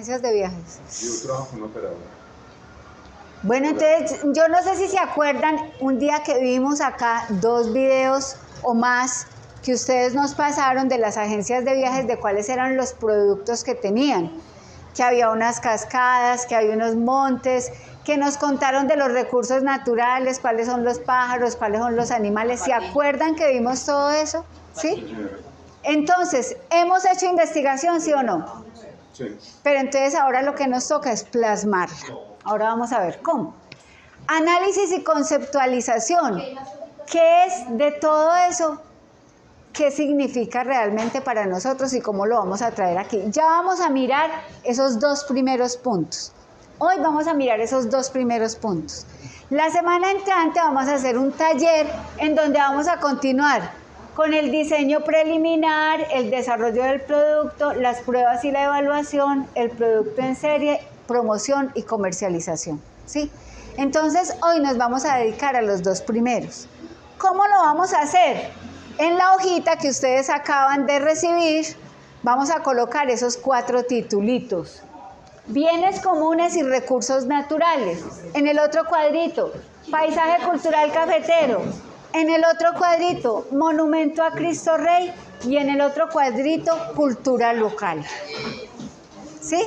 agencias de viajes. Yo trabajo con una operadora. Bueno, entonces, yo no sé si se acuerdan, un día que vimos acá 2 videos o más que ustedes nos pasaron de las agencias de viajes, de cuáles eran los productos que tenían, que había unas cascadas, que había unos montes, que nos contaron de los recursos naturales, cuáles son los pájaros, cuáles son los animales. ¿Se acuerdan que vimos todo eso? ¿Sí? Entonces, ¿hemos hecho investigación, sí o no? Sí. Pero entonces ahora lo que nos toca es plasmarla. Ahora vamos a ver cómo. Análisis y conceptualización. ¿Qué es de todo eso? ¿Qué significa realmente para nosotros y cómo lo vamos a traer aquí? Ya vamos a mirar esos 2 primeros puntos. Hoy vamos a mirar esos 2 primeros puntos. La semana entrante vamos a hacer un taller en donde vamos a continuar con el diseño preliminar, el desarrollo del producto, las pruebas y la evaluación, el producto en serie, promoción y comercialización, ¿sí? Entonces, hoy nos vamos a dedicar a los 2 primeros. ¿Cómo lo vamos a hacer? En la hojita que ustedes acaban de recibir, vamos a colocar esos 4 titulitos. Bienes comunes y recursos naturales. En el otro cuadrito, paisaje cultural cafetero. En el otro cuadrito, monumento a Cristo Rey. Y en el otro cuadrito, cultura local. ¿Sí?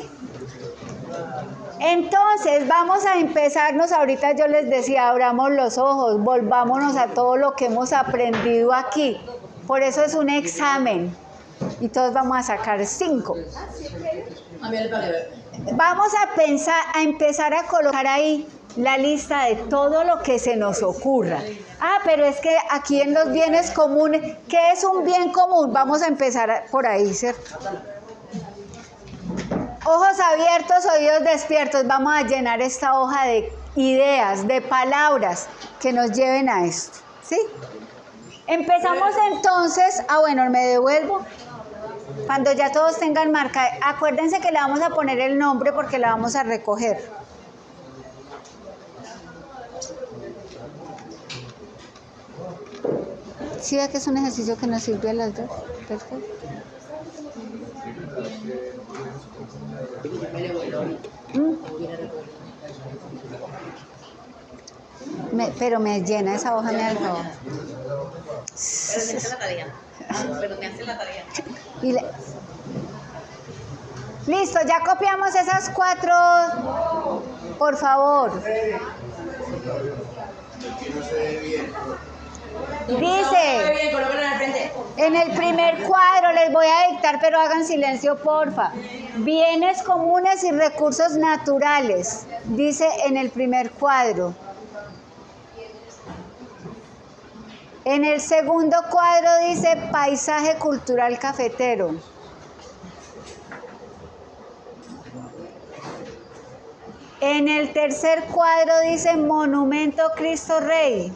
Entonces, vamos a empezarnos, ahorita yo les decía, abramos los ojos, volvámonos a todo lo que hemos aprendido aquí. Por eso es un examen. Y todos vamos a sacar 5. Vamos a empezar a colocar ahí la lista de todo lo que se nos ocurra. Ah, pero es que aquí en los bienes comunes, ¿qué es un bien común? Vamos a empezar por ahí, ¿cierto? Ojos abiertos, oídos despiertos. Vamos a llenar esta hoja de ideas, de palabras que nos lleven a esto, ¿sí? Empezamos entonces, bueno, me devuelvo. Cuando ya todos tengan marca, acuérdense que le vamos a poner el nombre porque la vamos a recoger. ¿Sí ve que es un ejercicio que nos sirve a las 2? Perfecto. Pero me llena esa hoja, me algo. Pero me hace la tarea. Pero me hace la tarea. Listo, ya copiamos esas 4. Por favor. Dice, en el primer cuadro, les voy a dictar, pero hagan silencio, porfa. Bienes comunes y recursos naturales, dice en el primer cuadro. En el segundo cuadro dice paisaje cultural cafetero. En el tercer cuadro dice monumento Cristo Rey.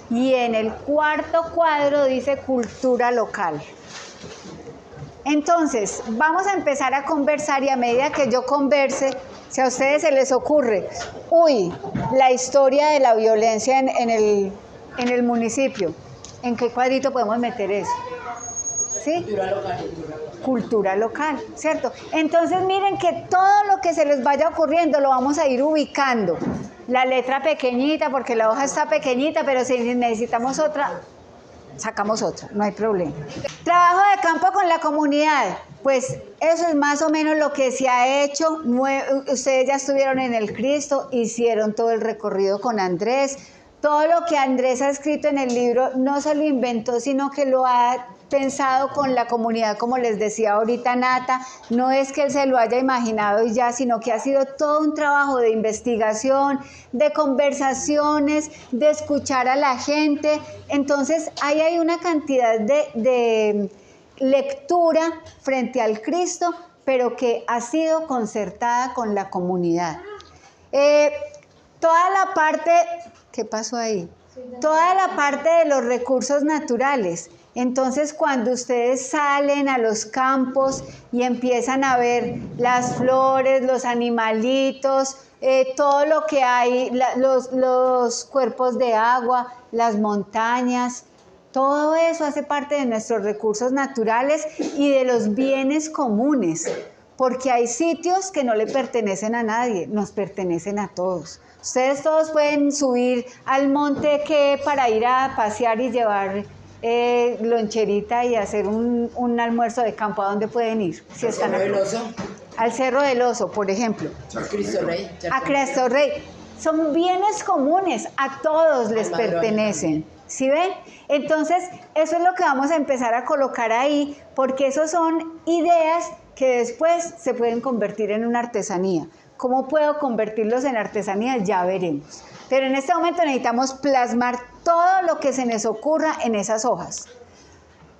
Y en el cuarto cuadro dice cultura local. Entonces, vamos a empezar a conversar y a medida que yo converse, si a ustedes se les ocurre, la historia de la violencia en el municipio, ¿en qué cuadrito podemos meter eso? ¿Sí? Cultura local, ¿cierto? Entonces miren que todo lo que se les vaya ocurriendo lo vamos a ir ubicando. La letra pequeñita, porque la hoja está pequeñita, pero si necesitamos otra, sacamos otra, no hay problema. Trabajo de campo con la comunidad, pues eso es más o menos lo que se ha hecho. Ustedes ya estuvieron en el Cristo, hicieron todo el recorrido con Andrés. Todo lo que Andrés ha escrito en el libro no se lo inventó, sino que lo ha pensado con la comunidad, como les decía ahorita Nata. No es que él se lo haya imaginado y ya, sino que ha sido todo un trabajo de investigación, de conversaciones, de escuchar a la gente. Entonces, ahí hay una cantidad de lectura frente al Cristo, pero que ha sido concertada con la comunidad. Toda la parte... ¿Qué pasó ahí? Toda la parte de los recursos naturales. Entonces, cuando ustedes salen a los campos y empiezan a ver las flores, los animalitos, todo lo que hay, los cuerpos de agua, las montañas, Todo eso hace parte de nuestros recursos naturales y de los bienes comunes, porque hay sitios que no le pertenecen a nadie, nos pertenecen a todos. Ustedes todos pueden subir al monte que para ir a pasear y llevar loncherita y hacer un almuerzo de campo. ¿A dónde pueden ir? Si están Cerro del Oso. Al Cerro del Oso, por ejemplo. Cristo Rey. A Cristo Rey. Son bienes comunes, a todos les pertenecen. ¿Sí ven? Entonces, eso es lo que vamos a empezar a colocar ahí, porque esos son ideas que después se pueden convertir en una artesanía. ¿Cómo puedo convertirlos en artesanía? Ya veremos. Pero en este momento necesitamos plasmar todo lo que se nos ocurra en esas hojas.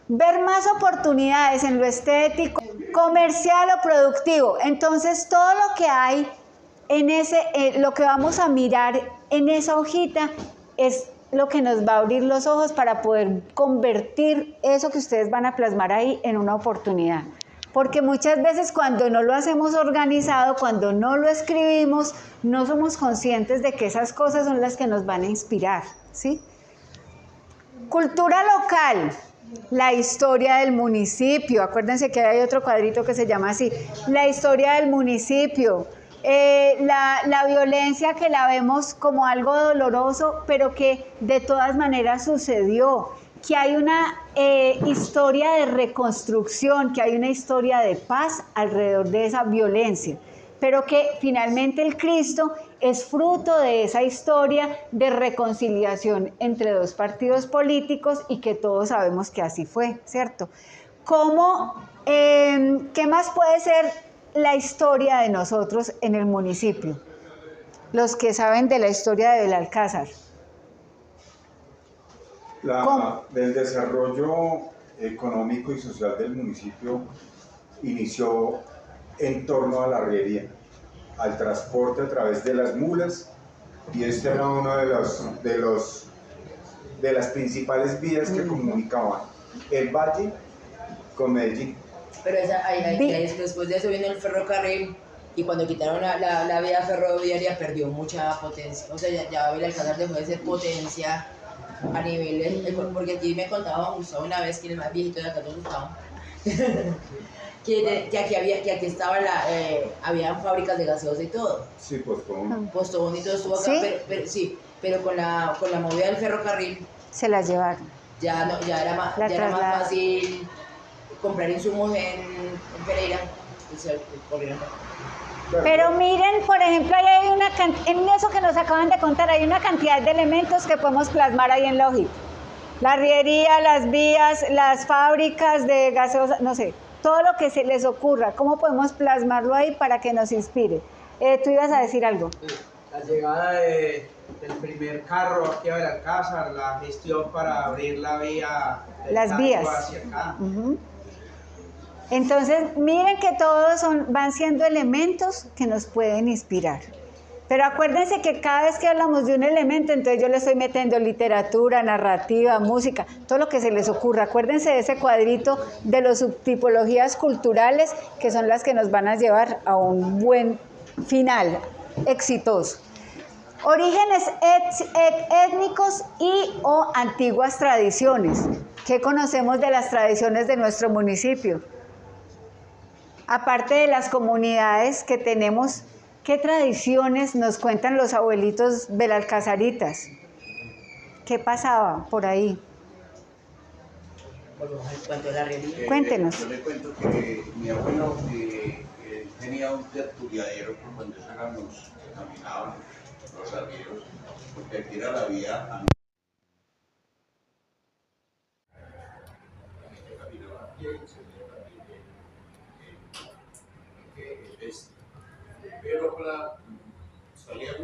Ver más oportunidades en lo estético, comercial o productivo. Entonces, todo lo que hay en lo que vamos a mirar en esa hojita es lo que nos va a abrir los ojos para poder convertir eso que ustedes van a plasmar ahí en una oportunidad. Porque muchas veces cuando no lo hacemos organizado, cuando no lo escribimos, no somos conscientes de que esas cosas son las que nos van a inspirar, ¿sí? Cultura local, la historia del municipio. Acuérdense que hay otro cuadrito que se llama así, la historia del municipio. La violencia que la vemos como algo doloroso, pero que de todas maneras sucedió, que hay una historia de reconstrucción, que hay una historia de paz alrededor de esa violencia, pero que finalmente el Cristo es fruto de esa historia de reconciliación entre dos partidos políticos y que todos sabemos que así fue, ¿cierto? ¿Qué más puede ser la historia de nosotros en el municipio? Los que saben de la historia de Belalcázar. Del desarrollo económico y social del municipio inició en torno a la arriería, al transporte a través de las mulas, y este era uno de las principales vías que comunicaban el valle con Medellín. Pero después de eso vino el ferrocarril, y cuando quitaron la vía ferroviaria perdió mucha potencia. O sea, ya Belalcázar dejó de ser potencia a niveles, porque aquí me contaba Gustavo una vez, que el más viejito de acá, Gustavo, que aquí estaba había fábricas de gaseosa y todo. Sí, Postobón. Postobón y todo estuvo acá, ¿Sí? pero con la movida del ferrocarril se las llevaron. Ya era más fácil comprar insumos en Pereira. Pero miren, por ejemplo, ahí hay en eso que nos acaban de contar, hay una cantidad de elementos que podemos plasmar ahí en la hojita. La arriería, las vías, las fábricas de gaseosa, no sé, todo lo que se les ocurra, ¿cómo podemos plasmarlo ahí para que nos inspire? Tú ibas a decir algo. La llegada del primer carro aquí a Belalcázar, la gestión para abrir la vía las vías hacia acá. Entonces, miren que todos van siendo elementos que nos pueden inspirar. Pero acuérdense que cada vez que hablamos de un elemento, entonces yo le estoy metiendo literatura, narrativa, música, todo lo que se les ocurra. Acuérdense de ese cuadrito de las subtipologías culturales, que son las que nos van a llevar a un buen final exitoso. Orígenes étnicos y o antiguas tradiciones. ¿Qué conocemos de las tradiciones de nuestro municipio? Aparte de las comunidades que tenemos, ¿qué tradiciones nos cuentan los abuelitos belalcázaritas? ¿Qué pasaba por ahí? Cuéntenos. Yo le cuento que mi abuelo tenía un tertuliadero por cuando caminaban los arrieros, porque aquí era la vía. Pero salían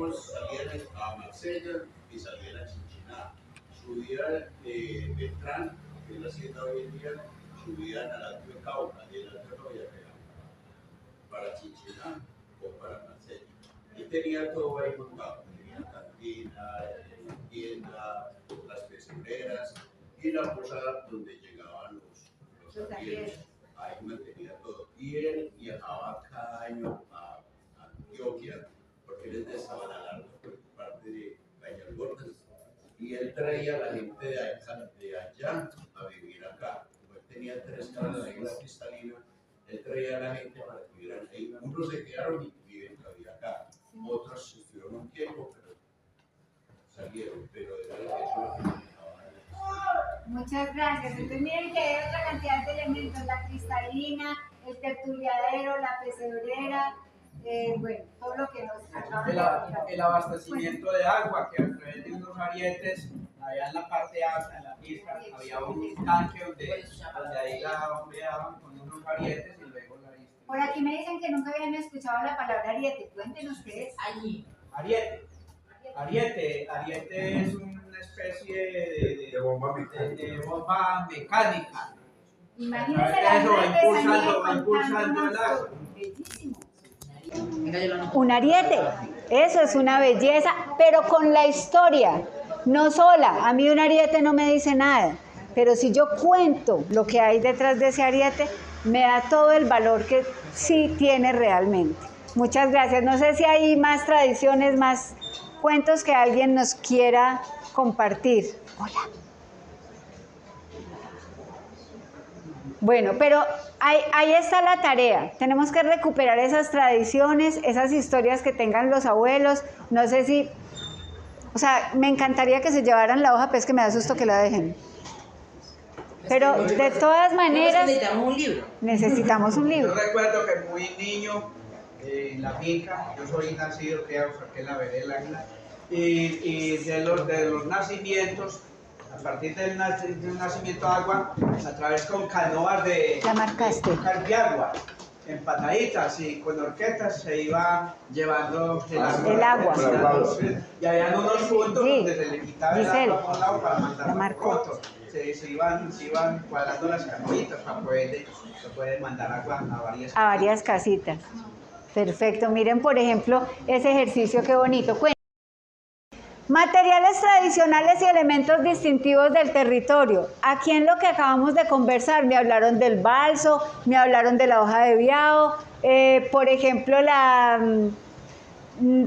a Marsella y salían a Chinchiná. Subían Beltrán, que es la hacienda hoy en día, subían al Alto de Cauca, y el Alto no había pegado, para Chinchiná o para Marsella. Y tenía todo ahí montado, tenía cantina, tienda, las peseteras y la posada donde llegaban los arrieros. Ahí mantenía todo. Y él viajaba cada año a Antioquia, porque él es de Sabana Larga, por parte de Peñalgordas. Y él traía a la gente de allá allá a vivir acá. Él tenía 3 casas ahí en la Cristalina, él traía a la gente para que vivieran ahí. Unos se quedaron y viven todavía acá, otros estuvieron un tiempo, pero salieron, pero era eso lo que manejaba. Muchas gracias. Entonces miren que hay otra cantidad de elementos, la cristalina, el tertuliadero, la pesebrera, bueno, todo lo que nos acaban de contar. El abastecimiento de agua, que a través de unos arietes, allá en la parte alta, en la pista, había un tanque donde ahí la bombeaban con unos arietes y luego la distribuían. Por aquí me dicen que nunca habían escuchado la palabra ariete. Cuéntenos qué es. Allí. Ariete es una especie De bomba mecánica. de bomba mecánica. Imagínense la Eso va artesanía impulsando el agua. Bellísimo. Venga, yo lo anoto. Un ariete, eso es una belleza, pero con la historia, no sola. A mí un ariete no me dice nada, pero si yo cuento lo que hay detrás de ese ariete, me da todo el valor que sí tiene realmente. Muchas gracias. No sé si hay más tradiciones, más cuentos que alguien nos quiera compartir. Hola. Bueno, pero ahí está la tarea. Tenemos que recuperar esas tradiciones, esas historias que tengan los abuelos. No sé si, o sea, me encantaría que se llevaran la hoja, pero es que me da susto que la dejen. Pero de todas maneras, Necesitamos un libro. necesitamos un Yo libro. recuerdo que muy niño, en la finca, yo soy nacido, criado aquí en la vereda Águila, y de los nacimientos, a partir del nacimiento de agua, a través con canoas de La marcaste. de agua, empataditas y con orquetas se iba llevando El agua. Y habían unos puntos Sí. donde se le quitaba el Giselle. agua por un lado para La mandarlo marcó. por otro. Se iban cuadrando las canoitas para poder mandar agua A varias casitas. Perfecto. Miren, por ejemplo, ese ejercicio, qué bonito. Materiales tradicionales y elementos distintivos del territorio. Aquí en lo que acabamos de conversar, me hablaron del balso, me hablaron de la hoja de biao, por ejemplo,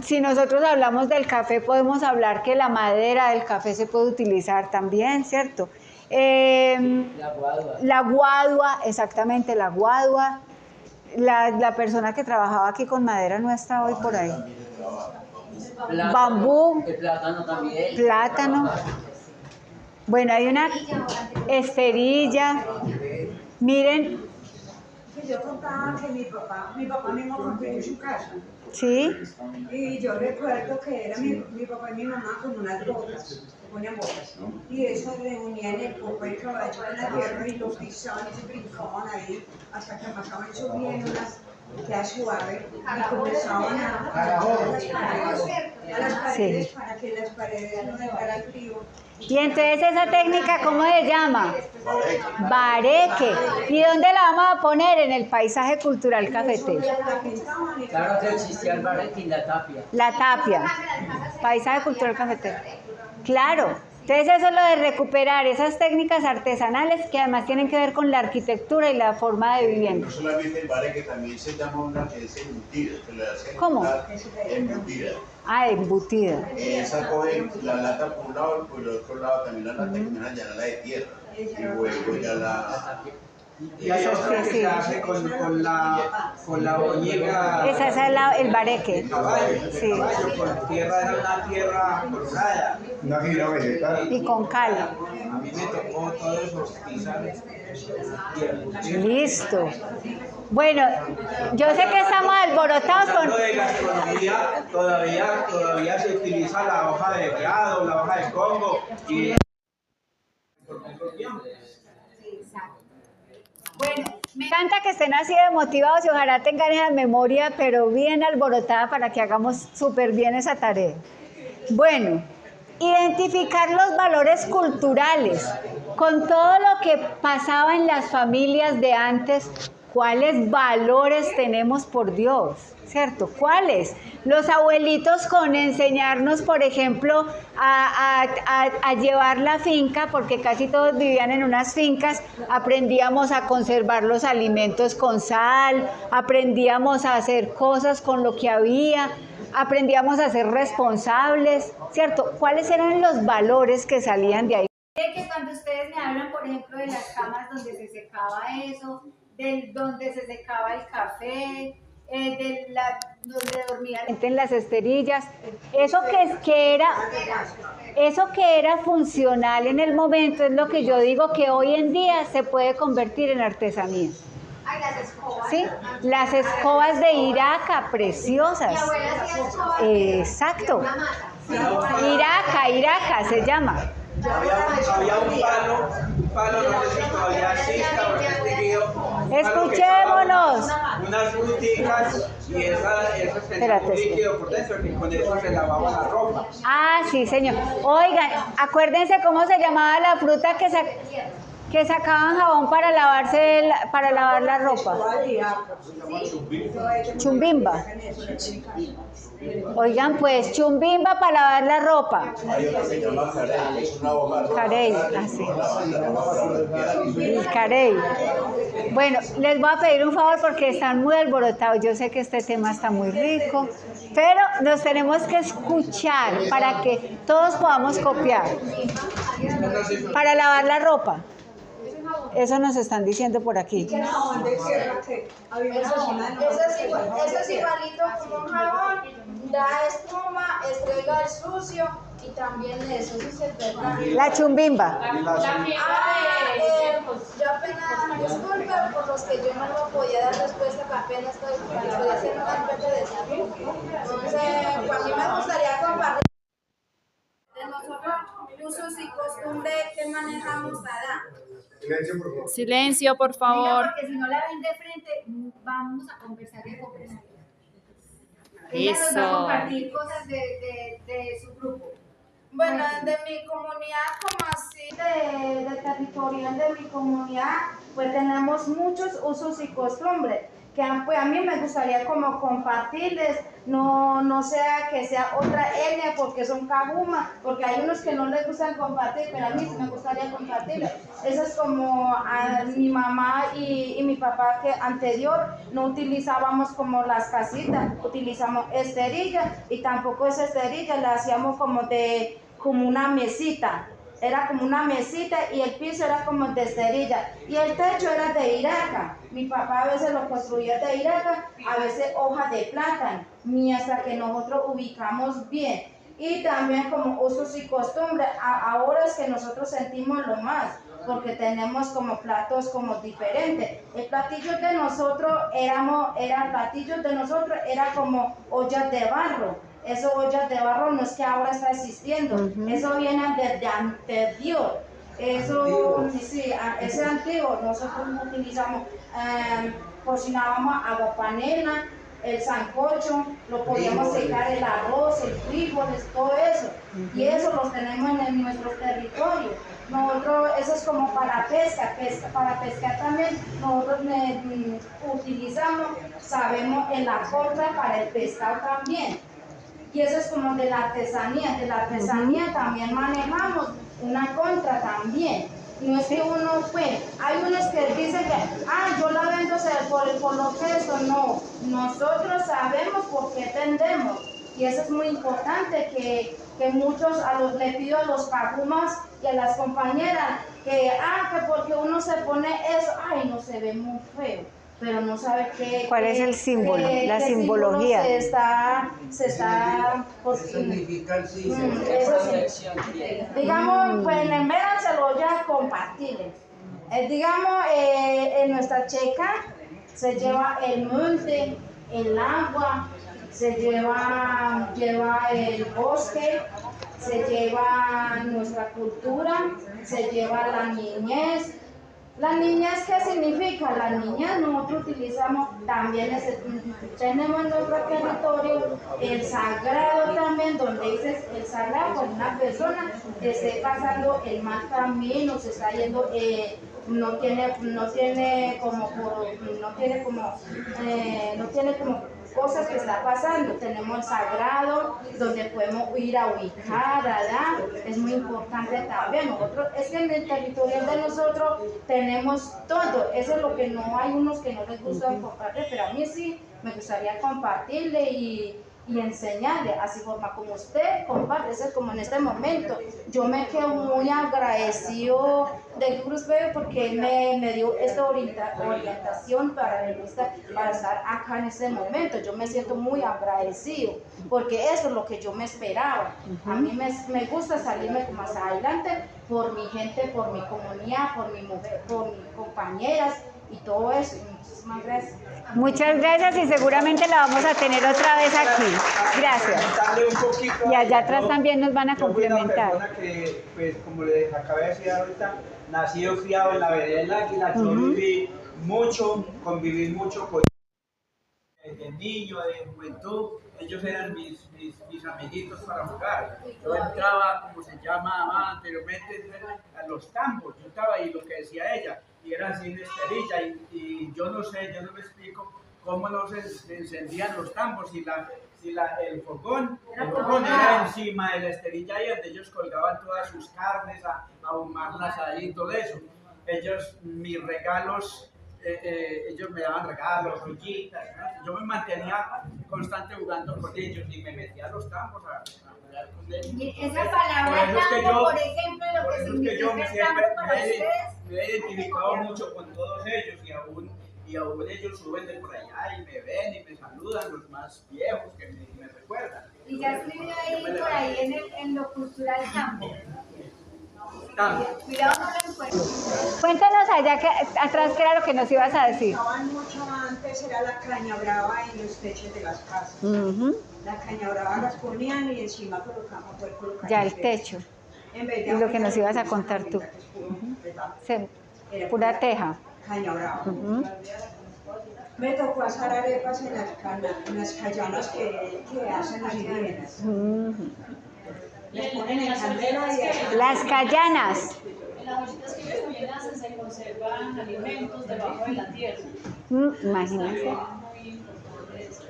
si nosotros hablamos del café, podemos hablar que la madera del café se puede utilizar también, ¿cierto? La guadua. La guadua, exactamente, la guadua. La persona que trabajaba aquí con madera no está hoy por ahí. Bambú. El plátano también. Plátano. Bueno, hay una esterilla. Miren. Yo contaba que mi papá mismo construyó su casa. Sí. Y yo recuerdo que era mi papá y mi mamá con unas botas, ponían botas. Y eso reunían el poco de caballo en la tierra y lo pisaban y se brincaban ahí hasta que pasaban eso bien ya suave y comenzaban a las paredes Sí. para que las paredes no dejaran frío. Y entonces esa técnica, ¿cómo se llama? Bareque. ¿Y dónde la vamos a poner? En el paisaje cultural cafetero. Claro que existía el bareque y la tapia. La tapia. Paisaje cultural cafetero. Claro. Entonces eso es lo de recuperar esas técnicas artesanales que además tienen que ver con la arquitectura y la forma de vivienda. No solamente el bare, que también se llama una que es embutida, que le hacen ¿Cómo? embutida. Ah, embutida. Esa coge la lata por un lado y por el otro lado también la lata que me la llena la de tierra. Y luego ya la... Y hay otra que Sí. se hace con la boñiga. Esa es el bareque. de caballo, Sí. de caballo, con tierra, era una tierra colorada. Una fibra vegetal. Y con cal. A mí me tocó todo eso, pisar. Listo. Bueno, yo sé que estamos alborotados Hablando con... de gastronomía, todavía se utiliza la hoja de veado, la hoja de congo y Bueno, me encanta que estén así de motivados y ojalá tengan esa memoria, pero bien alborotada para que hagamos súper bien esa tarea. Bueno, identificar los valores culturales con todo lo que pasaba en las familias de antes. ¿Cuáles valores tenemos por Dios? ¿Cierto? ¿Cuáles? Los abuelitos con enseñarnos, por ejemplo, a llevar la finca, porque casi todos vivían en unas fincas, aprendíamos a conservar los alimentos con sal, aprendíamos a hacer cosas con lo que había, aprendíamos a ser responsables, ¿cierto? ¿Cuáles eran los valores que salían de ahí? Que cuando ustedes me hablan, por ejemplo, de las camas donde se secaba eso, donde se secaba el café, donde dormía la gente en las esterillas. Eso que era funcional en el momento es lo que yo digo que hoy en día se puede convertir en artesanía. Ay, las escobas. ¿Sí? Las escobas de Iraca, preciosas. Mi abuela hacía escobas. Exacto. De una mata. Iraca se llama. Había un palo, no sé si todavía exista o está extinguido. Escuchémonos. Unas fruticas y esas tenían un líquido por dentro y con eso se lavaba la ropa. Ah, sí, señor. Oigan, acuérdense cómo se llamaba la fruta que sacaban jabón para lavar la ropa. Chumbimba. Oigan, pues, chumbimba para lavar la ropa. Hay otra que se llama carey, es una hoja roja. Carey, así. El carey. Bueno, les voy a pedir un favor porque están muy alborotados. Yo sé que este tema está muy rico, pero nos tenemos que escuchar para que todos podamos copiar. Para lavar la ropa. Eso nos están diciendo por aquí. ¿Qué jabón de tierra que había una cocina de Eso es igualito como un jabón, da espuma, estrega el sucio y también eso sí se trata. La chumbimba. Yo apenas, disculpe por los que yo no lo podía dar respuesta, que apenas estoy haciendo una encuesta de salud. Entonces, pues a mí me gustaría compartir de nosotros usos y costumbres que manejamos allá. Silencio, por favor. Silencio, por favor. Venga, porque si no la ven de frente, vamos a conversar de conversar. Ella nos va a compartir cosas de su grupo. Bueno, de mi comunidad, como así, de territorial de mi comunidad, pues tenemos muchos usos y costumbres que pues, a mí me gustaría como compartirles, no sea que sea otra etnia porque son cajuma, porque hay unos que no les gustan compartir, pero a mí sí me gustaría compartirles. Eso es como a mi mamá y mi papá que anterior no utilizábamos como las casitas, utilizamos esterilla y tampoco esa esterilla la hacíamos como una mesita. Era como una mesita y el piso era como de esterilla y el techo era de Iraca. Mi papá a veces lo construía de Iraca, a veces hoja de plátano, mientras que nosotros ubicamos bien. Y también como usos y costumbres, ahora es que nosotros sentimos lo más, porque tenemos como platos como diferentes. El platillo de nosotros era como ollas de barro. Esas ollas de barro no es que ahora está existiendo, eso viene desde anterior. Eso, sí, es antiguo. Nosotros utilizamos, cocinábamos agua panela, el sancocho, lo podíamos secar el arroz, el frijoles, todo eso. Y eso los tenemos en nuestro territorio. Nosotros, eso es como para para pescar también, nosotros utilizamos, sabemos en la contra para el pescado también. Y eso es como de la artesanía también manejamos una contra también. No es que uno, pues, hay unos que dicen que, yo la vendo por lo que eso, no. Nosotros sabemos por qué vendemos. Y eso es muy importante, que muchos le pido a los cajumas y a las compañeras que porque uno se pone eso, no se ve muy feo. Pero no sabe cuál es el símbolo, la simbología. Se está ¿Qué significa el símbolo? Digamos, pues en vez se lo voy a compartir. Digamos, en nuestra checa se lleva el monte, el agua, se lleva el bosque, se lleva nuestra cultura, se lleva la niñez. ¿La niñez qué significa? La niñez nosotros utilizamos también, tenemos en nuestro territorio el sagrado también, donde dice el sagrado, cuando una persona esté pasando el mal camino, se está yendo, no tiene como cosas que está pasando. Tenemos el sagrado donde podemos ir a ubicar, ¿verdad? Es muy importante también. Nosotros, es que en el territorio de nosotros tenemos todo. Eso es lo que no hay unos que no les gusta compartir, pero a mí sí me gustaría compartirle y y enseñarle, así forma como usted comparte, es como en este momento. Yo me quedo muy agradecido del Cruz Bebé porque él me dio esta orientación para estar acá en este momento. Yo me siento muy agradecido porque eso es lo que yo me esperaba. A mí me gusta salirme más adelante por mi gente, por mi comunidad, por mi mujer, por mis compañeras y todo eso. Muchísimas gracias. Muchas gracias y seguramente la vamos a tener otra vez aquí. Gracias. Y allá atrás también nos van a complementar. Yo fui una persona que, pues, como les acabé de decir ahorita, nacido y criado en la vereda del Águila. Yo viví mucho, conviví mucho con de niño, de juventud. Ellos eran mis amiguitos para jugar. Yo entraba, como se llama anteriormente, a los campos. Yo estaba ahí, lo que decía ella, y era sin esterilla. Y yo no sé, yo no me explico cómo no se encendían los tambos y el fogón era encima de la esterilla ahí donde ellos colgaban todas sus carnes, a ahumarlas ahí y todo eso. Ellos, mis regalos, ellos me daban regalos, ollitas, ¿no? Yo me mantenía constante jugando con ellos y me metía a los tambos a jugar con ellos. Y esa palabra tambo, por ejemplo, lo que significa el tambo para ustedes. Me he identificado mucho con todos ellos y aún ellos suben de por allá y me ven y me saludan, los más viejos que me recuerdan. Y ya escribió ahí por ahí en lo cultural tambo. Cuidado, no lo encuentro. Cuéntanos allá que, atrás qué era lo que nos ibas a decir. Mucho antes era la caña brava en los techos de las casas. La caña brava las ponían y encima colocamos ya el techo. Y lo que nos ibas a contar tú. Pura teja. Caña brava. Me tocó asar arepas en las callanas que hacen los indígenas. Les ponen en candela y asan. Las callanas. En las ollitas que ellos también hacen se conservan alimentos debajo de la tierra. Imagínense.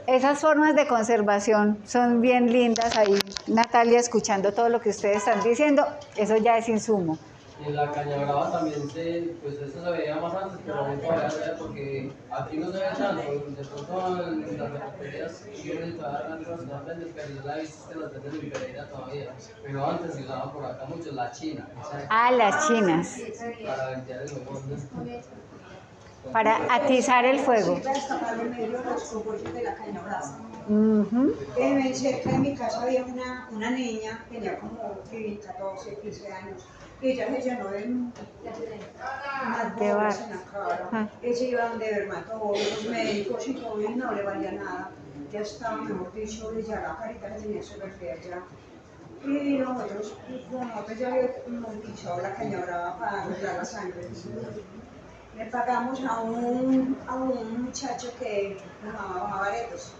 Esas formas de conservación son bien lindas. Ahí Natalia escuchando todo lo que ustedes están diciendo, eso ya es insumo. En la caña brava también pues eso se veía más antes, pero aún todavía se ve porque aquí no se ve tanto, de pronto en las reposterías quieren todavía las venden, pero yo la he visto que las venden en Pereira todavía, pero antes se usaban por acá mucho las chinas. Las chinas. Para limpiar el fuego. Para atizar el fuego. Para destapar en medio de los cogollos de la caña brava. Cerca de mi casa había una niña, tenía como 14, 15 años. Ella se llenó de unas bolas en la cara. Ella iba donde dermatólogos, médicos y todo, y no le valía nada. Ya estaba, mejor dicho, ya la carita que tenía súper fea ya. Y nosotros ya habíamos pisado la caña brava para arreglar la sangre. Le pagamos a un muchacho que nos llamaba Baretos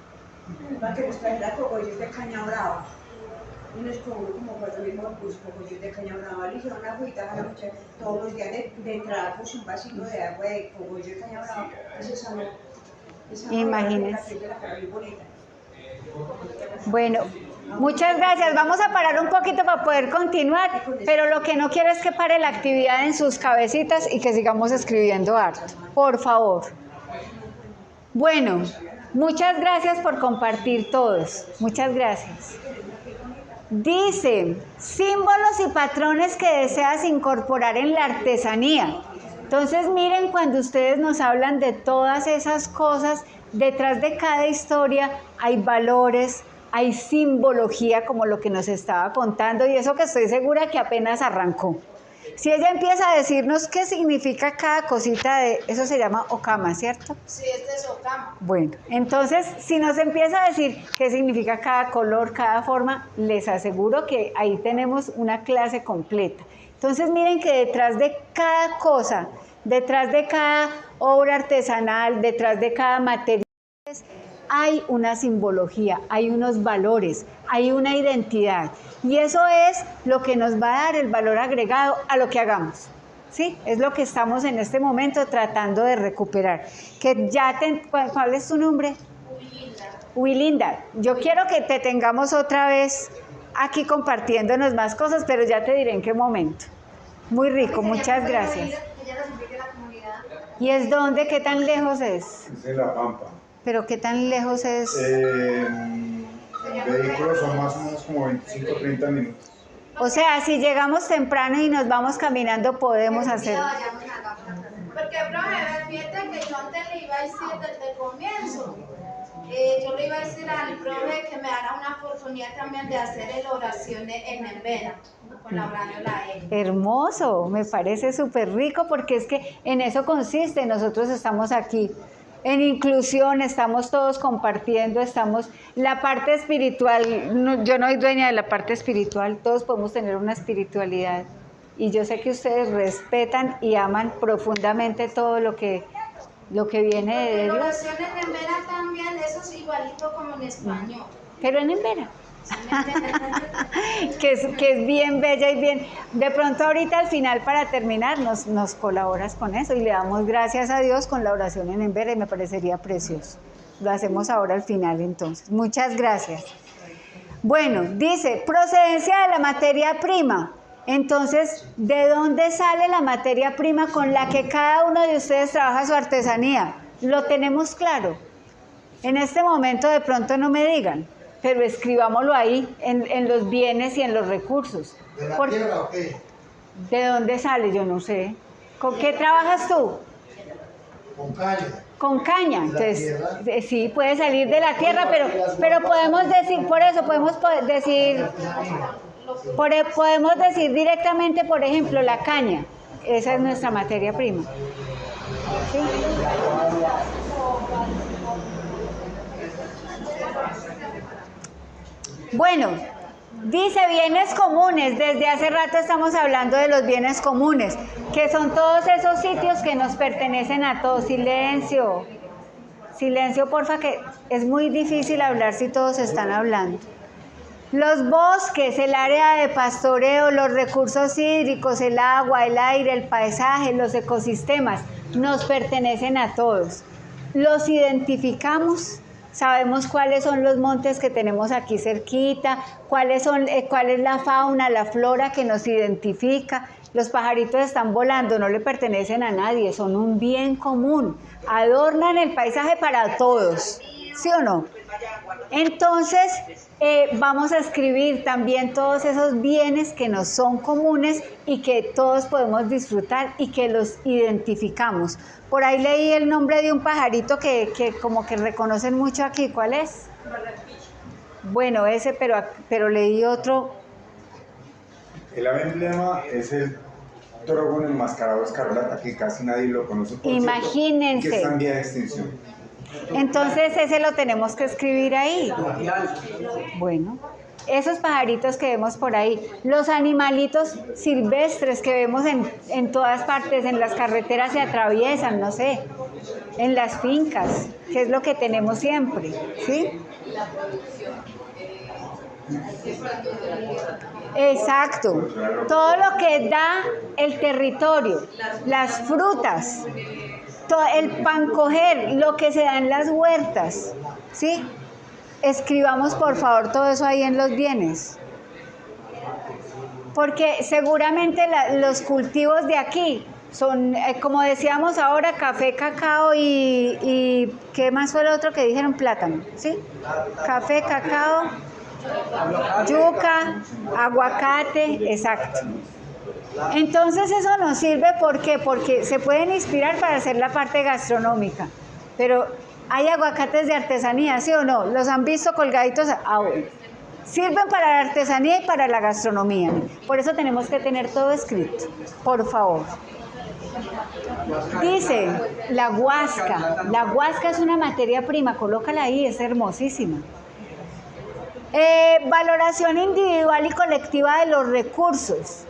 para que nos trajera cogollos de caña brava. Y nos cobró como 4.000 cogollos de caña brava. Le hicieron una agüita a la muchacha todos los días de tragos, un vasito de agua de cogollo de caña brava. Ese sabor. Imagínense. Bueno, muchas gracias. Vamos a parar un poquito para poder continuar, pero lo que no quiero es que pare la actividad en sus cabecitas y que sigamos escribiendo harto. Por favor. Bueno, muchas gracias por compartir todos. Muchas gracias. Dice, símbolos y patrones que deseas incorporar en la artesanía. Entonces miren, cuando ustedes nos hablan de todas esas cosas, detrás de cada historia hay valores, hay simbología como lo que nos estaba contando y eso que estoy segura que apenas arrancó. Si ella empieza a decirnos qué significa cada cosita de eso, se llama Okama, ¿cierto? Sí, este es Okama. Bueno, entonces si nos empieza a decir qué significa cada color, cada forma, les aseguro que ahí tenemos una clase completa. Entonces miren que detrás de cada cosa, detrás de cada obra artesanal, detrás de cada material, hay una simbología, hay unos valores, hay una identidad. Y eso es lo que nos va a dar el valor agregado a lo que hagamos. ¿Sí? Es lo que estamos en este momento tratando de recuperar. Que ya ¿cuál es tu nombre? Wilinda. Yo quiero que te tengamos otra vez aquí compartiéndonos más cosas, pero ya te diré en qué momento. Muy rico, muchas gracias. ¿Y es dónde? ¿Qué tan lejos es? Es en La Pampa. ¿Pero qué tan lejos es? vehículos son más o menos como 25 o 30 minutos. O sea, si llegamos temprano y nos vamos caminando, podemos hacerlo. Porque, profe, fíjate que yo antes le iba a decir desde el comienzo. Yo le iba a decir al profe que me diera una oportunidad también de hacer el oración en Embera, con la brañola él. Hermoso, me parece súper rico porque es que en eso consiste, nosotros estamos aquí. En inclusión, estamos todos compartiendo, estamos, la parte espiritual, yo no soy dueña de la parte espiritual, todos podemos tener una espiritualidad y yo sé que ustedes respetan y aman profundamente todo lo que viene de Dios. La oración en Embera también, eso es igualito como en español. Pero en Embera. que es bien bella y bien. De pronto ahorita al final para terminar nos colaboras con eso y le damos gracias a Dios con la oración en Embera y me parecería precioso. Lo hacemos ahora al final entonces. Muchas gracias. Bueno, dice procedencia de la materia prima. Entonces, ¿de dónde sale la materia prima con la que cada uno de ustedes trabaja su artesanía? ¿Lo tenemos claro? En este momento de pronto no me digan, pero escribámoslo ahí, en los bienes y en los recursos. ¿De la tierra o qué? ¿De dónde sale? Yo no sé. ¿Con qué trabajas tú? Con caña. Con caña. Entonces, sí, puede salir de la tierra, pero podemos decir, por eso podemos decir directamente, por ejemplo, la caña. Esa es nuestra materia prima. ¿Sí? Bueno, dice bienes comunes. Desde hace rato estamos hablando de los bienes comunes, que son todos esos sitios que nos pertenecen a todos. Silencio. Silencio, porfa, que es muy difícil hablar si todos están hablando. Los bosques, el área de pastoreo, los recursos hídricos, el agua, el aire, el paisaje, los ecosistemas, nos pertenecen a todos. Los identificamos. Sabemos cuáles son los montes que tenemos aquí cerquita, cuál es la fauna, la flora que nos identifica. Los pajaritos están volando, no le pertenecen a nadie, son un bien común. Adornan el paisaje para todos, ¿sí o no? Entonces, vamos a escribir también todos esos bienes que nos son comunes y que todos podemos disfrutar y que los identificamos. Por ahí leí el nombre de un pajarito que como que reconocen mucho aquí. ¿Cuál es? Bueno, ese, pero leí otro. El ave emblema es el trógono enmascarado escarlata, que casi nadie lo conoce. Imagínense. Que está en vía de extinción. Entonces ese lo tenemos que escribir ahí. Bueno, esos pajaritos que vemos por ahí, los animalitos silvestres que vemos en todas partes, en las carreteras se atraviesan, no sé, en las fincas, que es lo que tenemos siempre, ¿sí? Exacto, todo lo que da el territorio, las frutas, el pancoger, lo que se da en las huertas, ¿sí? Escribamos por favor todo eso ahí en los bienes, porque seguramente los cultivos de aquí son, como decíamos ahora, café, cacao y ¿qué más fue lo otro que dijeron? Plátano, ¿sí? Café, cacao, yuca, aguacate, exacto. Entonces eso nos sirve, ¿por qué? Porque se pueden inspirar para hacer la parte gastronómica, pero hay aguacates de artesanía, ¿sí o no? ¿Los han visto colgaditos? Bueno. Sirven para la artesanía y para la gastronomía, por eso tenemos que tener todo escrito, por favor. Dice, la huasca es una materia prima, colócala ahí, es hermosísima. Valoración individual y colectiva de los recursos.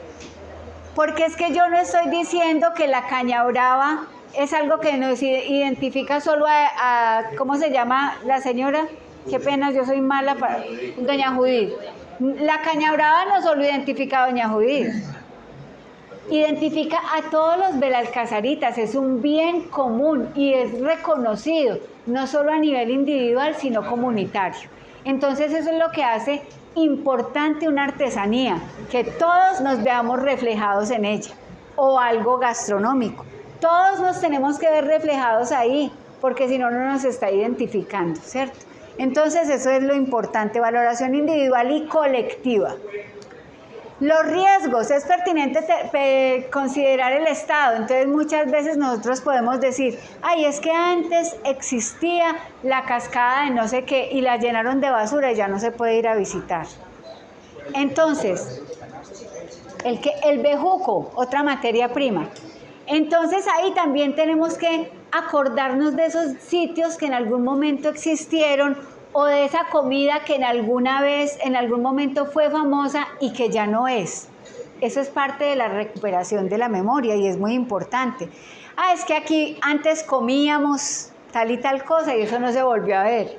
Porque es que yo no estoy diciendo que la caña brava es algo que nos identifica solo a ¿cómo se llama la señora? Qué pena, yo soy mala para... Doña Judith. La caña brava no solo identifica a Doña Judith. Identifica a todos los belalcazaritas, es un bien común y es reconocido, no solo a nivel individual, sino comunitario. Entonces eso es lo que hace importante una artesanía, que todos nos veamos reflejados en ella, o algo gastronómico. Todos nos tenemos que ver reflejados ahí, porque si no, no nos está identificando, ¿cierto? Entonces eso es lo importante, valoración individual y colectiva. Los riesgos, es pertinente considerar el estado, entonces muchas veces nosotros podemos decir, ay, es que antes existía la cascada de no sé qué y la llenaron de basura y ya no se puede ir a visitar. Entonces, el bejuco, otra materia prima. Entonces ahí también tenemos que acordarnos de esos sitios que en algún momento existieron o de esa comida que en algún momento fue famosa y que ya no es. Eso es parte de la recuperación de la memoria y es muy importante. Ah, es que aquí antes comíamos tal y tal cosa y eso no se volvió a ver.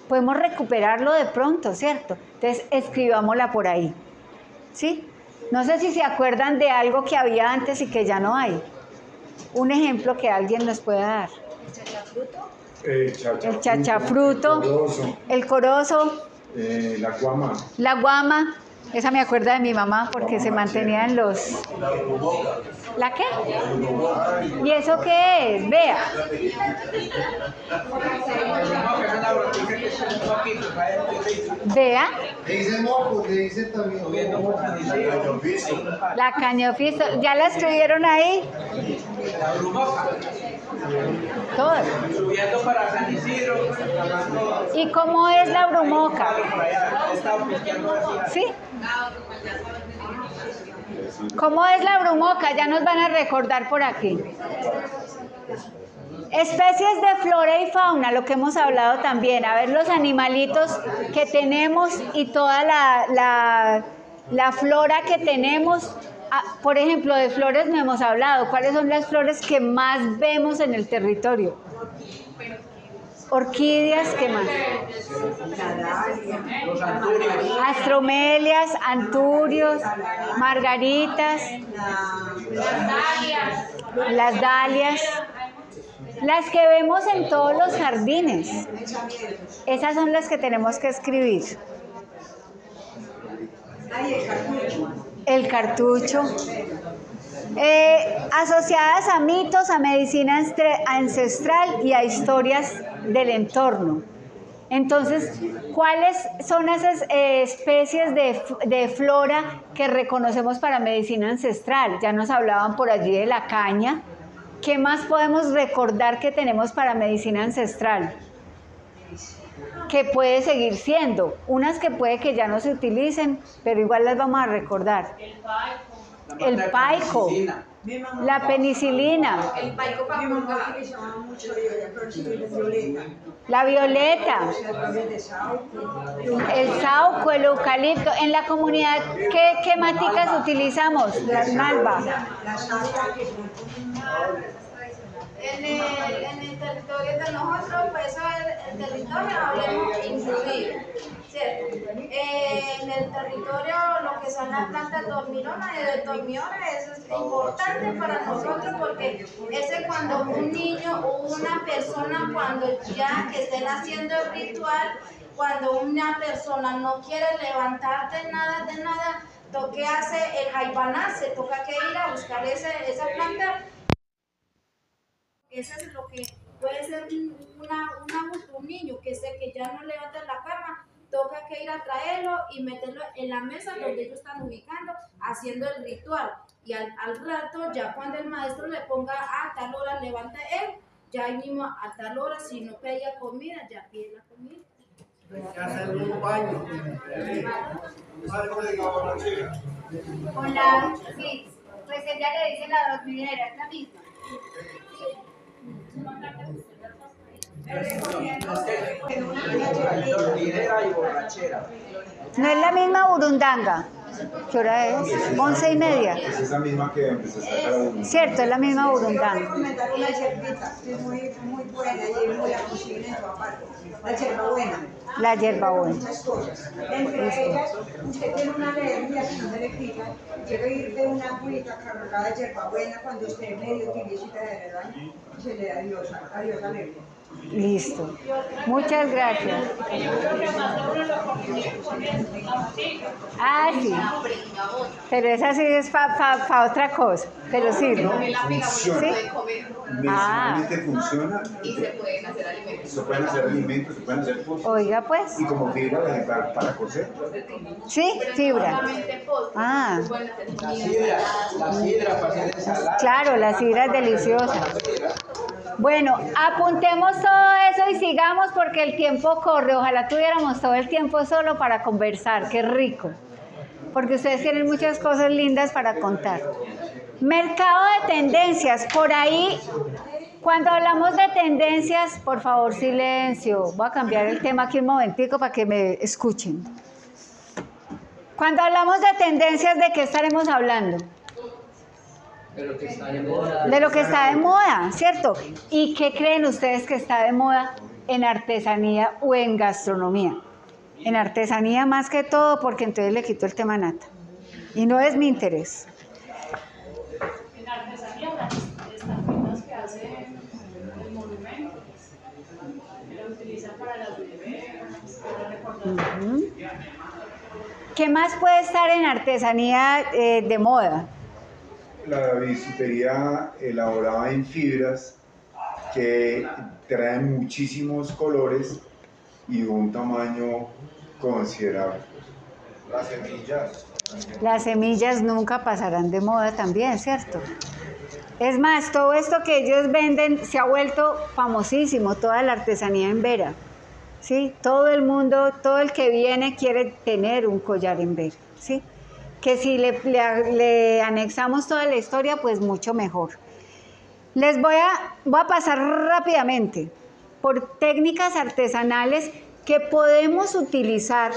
Podemos recuperarlo de pronto, ¿cierto? Entonces escribámosla por ahí, ¿sí? No sé si se acuerdan de algo que había antes y que ya no hay. Un ejemplo que alguien nos pueda dar. El chachafruto, el corozo, la guama. La guama, esa me acuerda de mi mamá porque se mantenía en los... ¿La qué? ¿Y eso qué es? Vea. Vea. Le dice moco, le dice también. La cañofisto, ¿ya la escribieron ahí? La brumoca. Todas. Subiendo para San Isidro. ¿Y cómo es la brumoca? ¿Sí? ¿Cómo es la brumoca? Ya nos van a recordar por aquí. Especies de flora y fauna, lo que hemos hablado también. A ver los animalitos que tenemos y toda la flora que tenemos. Por ejemplo, de flores no hemos hablado. ¿Cuáles son las flores que más vemos en el territorio? Orquídeas, ¿qué más? Los anturios. Astromelias, anturios, margaritas, las dalias, las que vemos en todos los jardines. Esas son las que tenemos que escribir. El cartucho. Asociadas a mitos, a medicina ancestral y a historias del entorno. Entonces, ¿cuáles son esas especies de flora que reconocemos para medicina ancestral? Ya nos hablaban por allí de la caña. ¿Qué más podemos recordar que tenemos para medicina ancestral? Que puede seguir siendo. Unas que puede que ya no se utilicen, pero igual las vamos a recordar. El paico, la penicilina, El paico para pulgar. la violeta, el sauco, el eucalipto. En la comunidad, ¿qué maticas utilizamos? Las malvas. En el territorio de nosotros, pues eso es el territorio, hablemos incluir, ¿cierto? En el territorio, lo que son las plantas dormilonas y de dormilones, eso es importante para nosotros porque ese es cuando un niño o una persona, cuando ya que estén haciendo el ritual, cuando una persona no quiere levantar de nada, lo que hace el jaibaná, se toca que ir a buscar esa planta. Eso es lo que puede ser un niño que sé que ya no levanta la cama, toca que ir a traerlo y meterlo en la mesa donde ellos están ubicando, haciendo el ritual. Y al rato, ya cuando el maestro le ponga a tal hora, levanta él, ya ahí mismo a tal hora, si no pedía comida, ya pide la comida. Hacer un baño. Hola, sí, pues ella le dice la dormidera, es la misma. Dormidera y borrachera. No es la misma burundanga. ¿Qué hora es? 11:30. Es la misma que empecé a sacar uno. Cierto, es la misma Yo burundanga. voy a recomendar una hierbita que es muy buena y es muy accesible en toda parte. La hierbabuena. La hierbabuena. Muchas cosas. Entre ellas, usted tiene una alergia que no se le quita, debe ir de una agüita cargada de hierbabuena cuando usted medio tibiecita de rebaño y se le da adiós alergia. Listo. Muchas gracias. Ah, sí. Pero esa sí es para otra cosa. Pero sí, ¿no? Funciona. ¿Sí? Medicinalmente funciona. Y se pueden hacer alimentos. Se pueden hacer alimentos, se pueden hacer postres. Oiga, pues. Y como fibra vegetal para coser. Sí, fibra. Ah. La sidra para hacer ensalada. Claro, la sidra es deliciosa. Bueno, apuntemos todo eso y sigamos porque el tiempo corre. Ojalá tuviéramos todo el tiempo solo para conversar. Qué rico. Porque ustedes tienen muchas cosas lindas para contar. Mercado de tendencias. Por ahí, cuando hablamos de tendencias, por favor, silencio. Voy a cambiar el tema aquí un momentico para que me escuchen. Cuando hablamos de tendencias, ¿de qué estaremos hablando? De lo que está de moda. De lo que está de moda, ¿cierto? ¿Y qué creen ustedes que está de moda en artesanía o en gastronomía? En artesanía más que todo, porque entonces le quito el tema a Nata. Y no es mi interés. En artesanía, las estampitas que hacen el monumento, que lo utilizan para las bebés, para recordar. ¿Qué más puede estar en artesanía de moda? La bisutería elaborada en fibras que traen muchísimos colores y un tamaño considerable. Las semillas. Las semillas nunca pasarán de moda también, ¿cierto? Es más, todo esto que ellos venden se ha vuelto famosísimo, toda la artesanía en Vera. ¿Sí? Todo el mundo, todo el que viene quiere tener un collar en Vera, ¿sí? Que si le anexamos toda la historia, pues mucho mejor. Les voy a pasar rápidamente por técnicas artesanales que podemos utilizar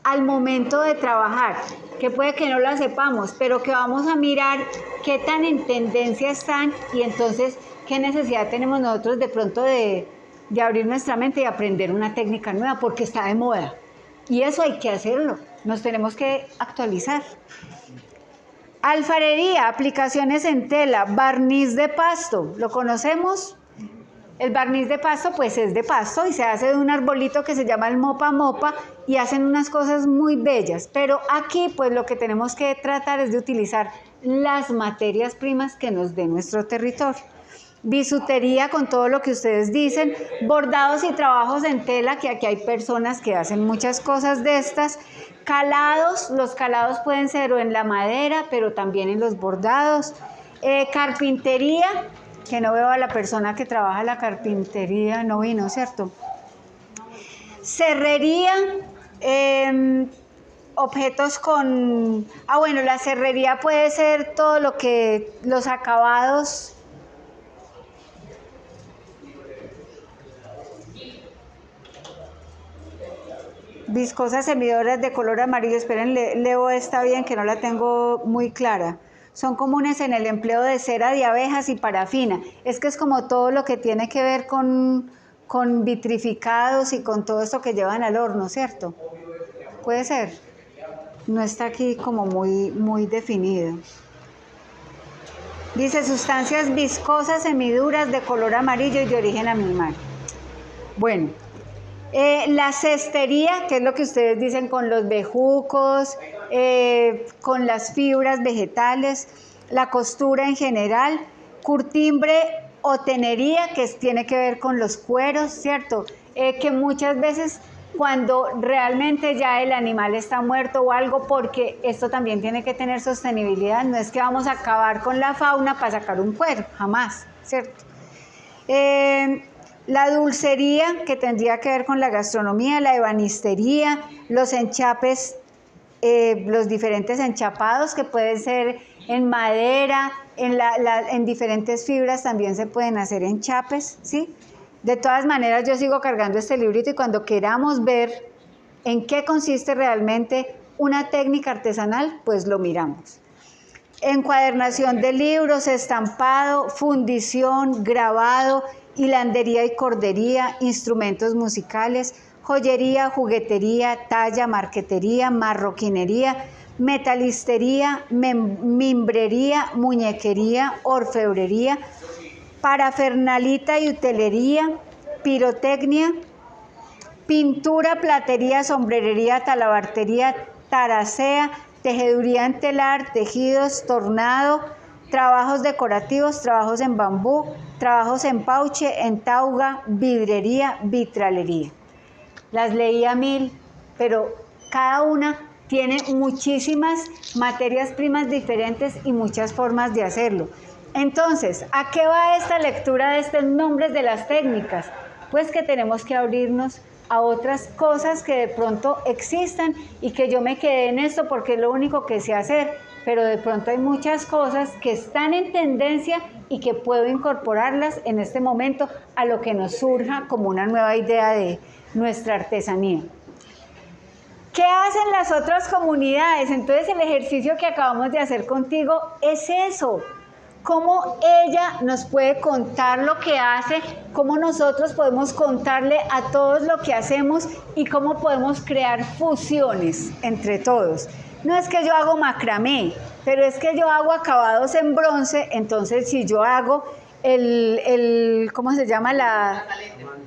al momento de trabajar, que puede que no las sepamos, pero que vamos a mirar qué tan en tendencia están y entonces qué necesidad tenemos nosotros de pronto de abrir nuestra mente y aprender una técnica nueva porque está de moda. Y eso hay que hacerlo, nos tenemos que actualizar. Alfarería, aplicaciones en tela, barniz de pasto, ¿lo conocemos? El barniz de pasto pues es de pasto y se hace de un arbolito que se llama el mopa mopa y hacen unas cosas muy bellas, pero aquí pues lo que tenemos que tratar es de utilizar las materias primas que nos dé nuestro territorio. Bisutería con todo lo que ustedes dicen, bordados y trabajos en tela, que aquí hay personas que hacen muchas cosas de estas, calados, los calados pueden ser o en la madera, pero también en los bordados, carpintería, que no veo a la persona que trabaja la carpintería, no vino, ¿cierto? Cerrería, objetos con, bueno, la cerrería puede ser todo lo que, los acabados, viscosas semidoras de color amarillo, esperen, leo esta bien que no la tengo muy clara. Son comunes en el empleo de cera de abejas y parafina. Es que es como todo lo que tiene que ver con vitrificados y con todo esto que llevan al horno, ¿cierto? Puede ser. No está aquí como muy definido. Dice sustancias viscosas semiduras de color amarillo y de origen animal. Bueno. La cestería, que es lo que ustedes dicen con los bejucos, con las fibras vegetales, la costura en general, curtimbre o tenería, que tiene que ver con los cueros, ¿cierto? Que muchas veces cuando realmente ya el animal está muerto o algo, porque esto también tiene que tener sostenibilidad, no es que vamos a acabar con la fauna para sacar un cuero, jamás, ¿cierto? La dulcería, que tendría que ver con la gastronomía, la ebanistería, los enchapes, los diferentes enchapados que pueden ser en madera, en diferentes fibras también se pueden hacer enchapes, ¿sí? De todas maneras, yo sigo cargando este librito y cuando queramos ver en qué consiste realmente una técnica artesanal, pues lo miramos. Encuadernación de libros, estampado, fundición, grabado, hilandería y cordería, instrumentos musicales, joyería, juguetería, talla, marquetería, marroquinería, metalistería, mimbrería, muñequería, orfebrería, parafernalita y utilería, pirotecnia, pintura, platería, sombrerería, talabartería, taracea, tejeduría en telar, tejidos, tornado, trabajos decorativos, trabajos en bambú, trabajos en pauche, en tauga, vidrería, vitralería. Las leía 1000, pero cada una tiene muchísimas materias primas diferentes y muchas formas de hacerlo. Entonces, ¿a qué va esta lectura de estos nombres de las técnicas? Pues que tenemos que abrirnos a otras cosas que de pronto existan y que yo me quedé en esto porque es lo único que sé hacer, pero de pronto hay muchas cosas que están en tendencia y que puedo incorporarlas en este momento a lo que nos surja como una nueva idea de nuestra artesanía. ¿Qué hacen las otras comunidades? Entonces el ejercicio que acabamos de hacer contigo es eso. Cómo ella nos puede contar lo que hace, cómo nosotros podemos contarle a todos lo que hacemos y cómo podemos crear fusiones entre todos. No es que yo hago macramé, pero es que yo hago acabados en bronce, entonces si yo hago ¿cómo se llama?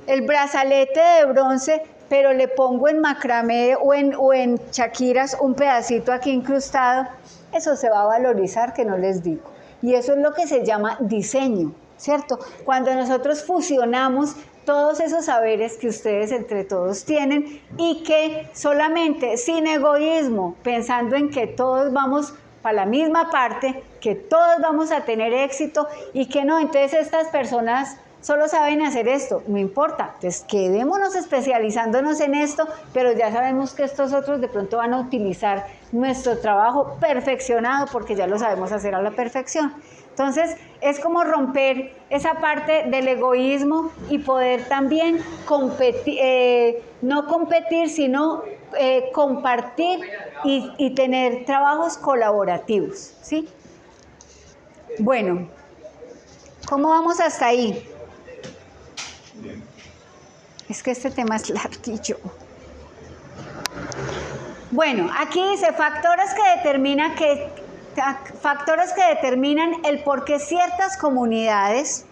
El brazalete de bronce, pero le pongo en macramé o en chaquiras un pedacito aquí incrustado, eso se va a valorizar, que no les digo. Y eso es lo que se llama diseño, ¿cierto? Cuando nosotros fusionamos todos esos saberes que ustedes entre todos tienen y que solamente sin egoísmo, pensando en que todos vamos para la misma parte, que todos vamos a tener éxito y que no, entonces estas personas solo saben hacer esto, no importa, entonces quedémonos especializándonos en esto, pero ya sabemos que estos otros de pronto van a utilizar nuestro trabajo perfeccionado porque ya lo sabemos hacer a la perfección. Entonces es como romper esa parte del egoísmo y poder también competir, no competir, sino compartir y tener trabajos colaborativos, ¿sí? Bueno, ¿cómo vamos hasta ahí? Es que este tema es larguillo. Bueno, aquí dice factores que determinan el por qué ciertas comunidades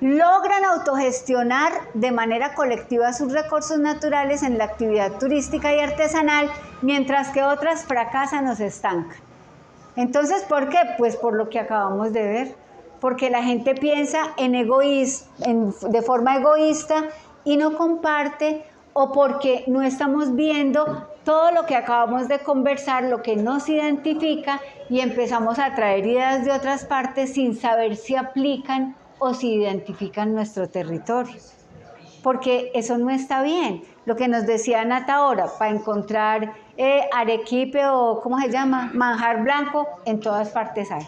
logran autogestionar de manera colectiva sus recursos naturales en la actividad turística y artesanal, mientras que otras fracasan o se estancan. Entonces, ¿por qué? Pues por lo que acabamos de ver, porque la gente piensa de forma egoísta y no comparte, o porque no estamos viendo todo lo que acabamos de conversar, lo que nos identifica, y empezamos a traer ideas de otras partes sin saber si aplican o si identifican nuestro territorio. Porque eso no está bien. Lo que nos decía Nata ahora, para encontrar arequipe o, ¿cómo se llama?, manjar blanco, en todas partes hay,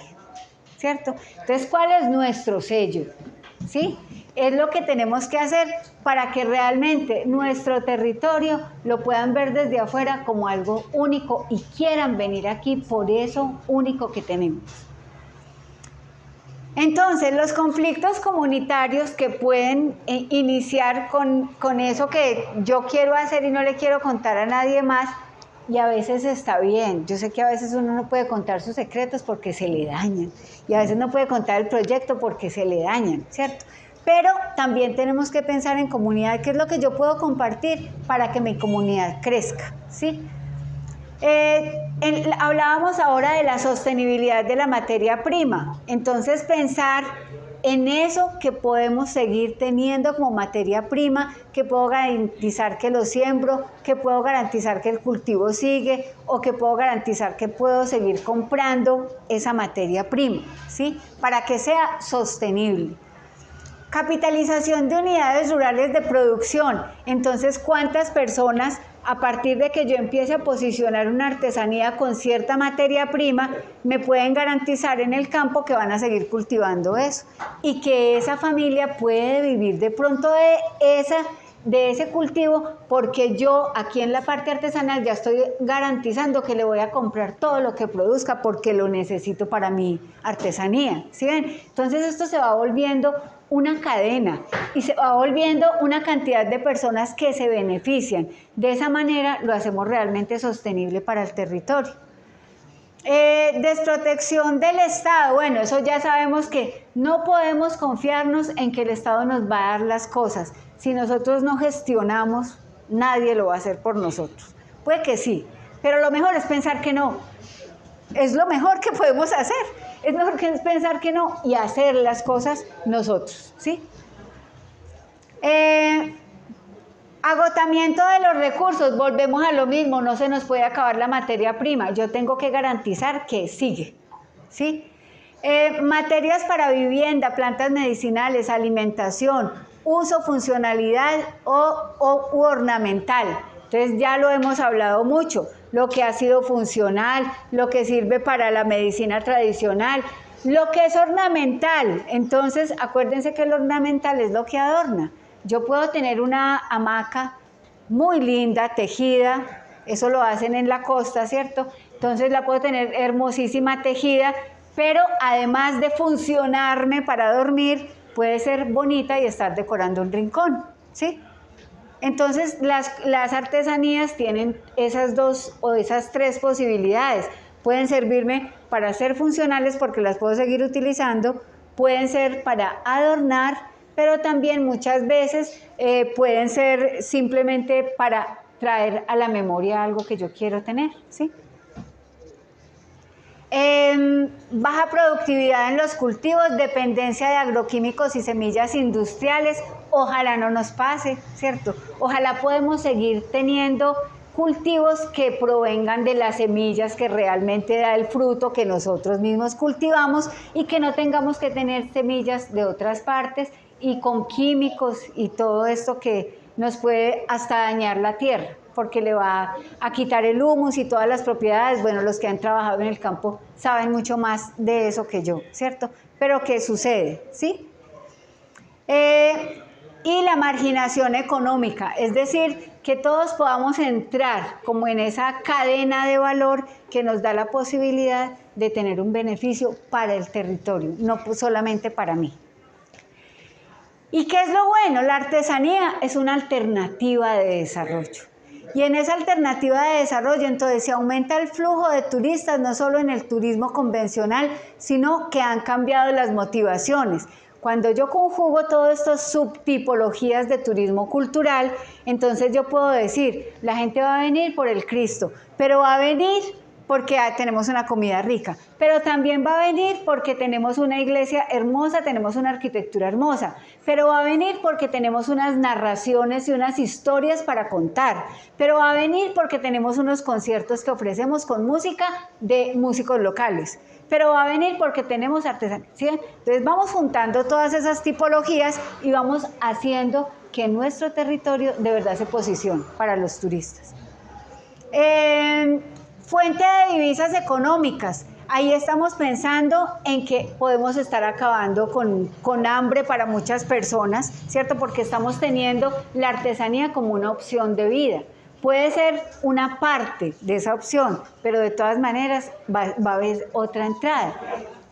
¿cierto? Entonces, ¿cuál es nuestro sello? ¿Sí? Es lo que tenemos que hacer para que realmente nuestro territorio lo puedan ver desde afuera como algo único y quieran venir aquí por eso único que tenemos. Entonces, los conflictos comunitarios que pueden iniciar con eso que yo quiero hacer y no le quiero contar a nadie más, y a veces está bien. Yo sé que a veces uno no puede contar sus secretos porque se le dañan, y a veces no puede contar el proyecto porque se le dañan, ¿cierto? Pero también tenemos que pensar en comunidad, qué es lo que yo puedo compartir para que mi comunidad crezca, ¿sí? Hablábamos ahora de la sostenibilidad de la materia prima, entonces pensar en eso que podemos seguir teniendo como materia prima, que puedo garantizar que lo siembro, que puedo garantizar que el cultivo sigue, o que puedo garantizar que puedo seguir comprando esa materia prima, ¿sí? Para que sea sostenible. Capitalización de unidades rurales de producción. Entonces, ¿cuántas personas, a partir de que yo empiece a posicionar una artesanía con cierta materia prima, me pueden garantizar en el campo que van a seguir cultivando eso? Y que esa familia puede vivir de pronto de ese cultivo, porque yo aquí en la parte artesanal ya estoy garantizando que le voy a comprar todo lo que produzca porque lo necesito para mi artesanía, ¿sí ven? Entonces esto se va volviendo una cadena y se va volviendo una cantidad de personas que se benefician. De esa manera lo hacemos realmente sostenible para el territorio. Desprotección del Estado. Bueno, eso ya sabemos que no podemos confiarnos en que el Estado nos va a dar las cosas. Si nosotros no gestionamos, nadie lo va a hacer por nosotros. Puede que sí, pero lo mejor es pensar que no. Es lo mejor que podemos hacer. Es mejor que pensar que no y hacer las cosas nosotros, ¿sí? Agotamiento de los recursos, volvemos a lo mismo, no se nos puede acabar la materia prima, yo tengo que garantizar que sigue, ¿sí? Materias para vivienda, plantas medicinales, alimentación, uso, funcionalidad u ornamental. Entonces ya lo hemos hablado mucho, lo que ha sido funcional, lo que sirve para la medicina tradicional, lo que es ornamental. Entonces acuérdense que el ornamental es lo que adorna. Yo puedo tener una hamaca muy linda, tejida, eso lo hacen en la costa, ¿cierto? Entonces la puedo tener hermosísima tejida, pero además de funcionarme para dormir, puede ser bonita y estar decorando un rincón, ¿sí? Entonces las artesanías tienen esas dos o esas tres posibilidades. Pueden servirme para ser funcionales porque las puedo seguir utilizando, pueden ser para adornar, pero también muchas veces pueden ser simplemente para traer a la memoria algo que yo quiero tener, ¿sí? Baja productividad en los cultivos, dependencia de agroquímicos y semillas industriales, ojalá no nos pase, ¿cierto? Ojalá podemos seguir teniendo cultivos que provengan de las semillas que realmente da el fruto que nosotros mismos cultivamos y que no tengamos que tener semillas de otras partes y con químicos y todo esto que nos puede hasta dañar la tierra, porque le va a quitar el humus y todas las propiedades. Bueno, los que han trabajado en el campo saben mucho más de eso que yo, ¿cierto? Pero ¿qué sucede? ¿Sí? Y la marginación económica, es decir, que todos podamos entrar como en esa cadena de valor que nos da la posibilidad de tener un beneficio para el territorio, no solamente para mí. ¿Y qué es lo bueno? La artesanía es una alternativa de desarrollo. Y en esa alternativa de desarrollo, entonces, se aumenta el flujo de turistas, no solo en el turismo convencional, sino que han cambiado las motivaciones. Cuando yo conjugo todas estas subtipologías de turismo cultural, entonces yo puedo decir, la gente va a venir por el Cristo, pero va a venir porque tenemos una comida rica, pero también va a venir porque tenemos una iglesia hermosa, tenemos una arquitectura hermosa, pero va a venir porque tenemos unas narraciones y unas historias para contar, pero va a venir porque tenemos unos conciertos que ofrecemos con música de músicos locales, pero va a venir porque tenemos artesanía, ¿sí? Entonces vamos juntando todas esas tipologías y vamos haciendo que nuestro territorio de verdad se posicione para los turistas. Fuente de divisas económicas. Ahí estamos pensando en que podemos estar acabando con hambre para muchas personas, ¿cierto? Porque estamos teniendo la artesanía como una opción de vida. Puede ser una parte de esa opción, pero de todas maneras va a haber otra entrada.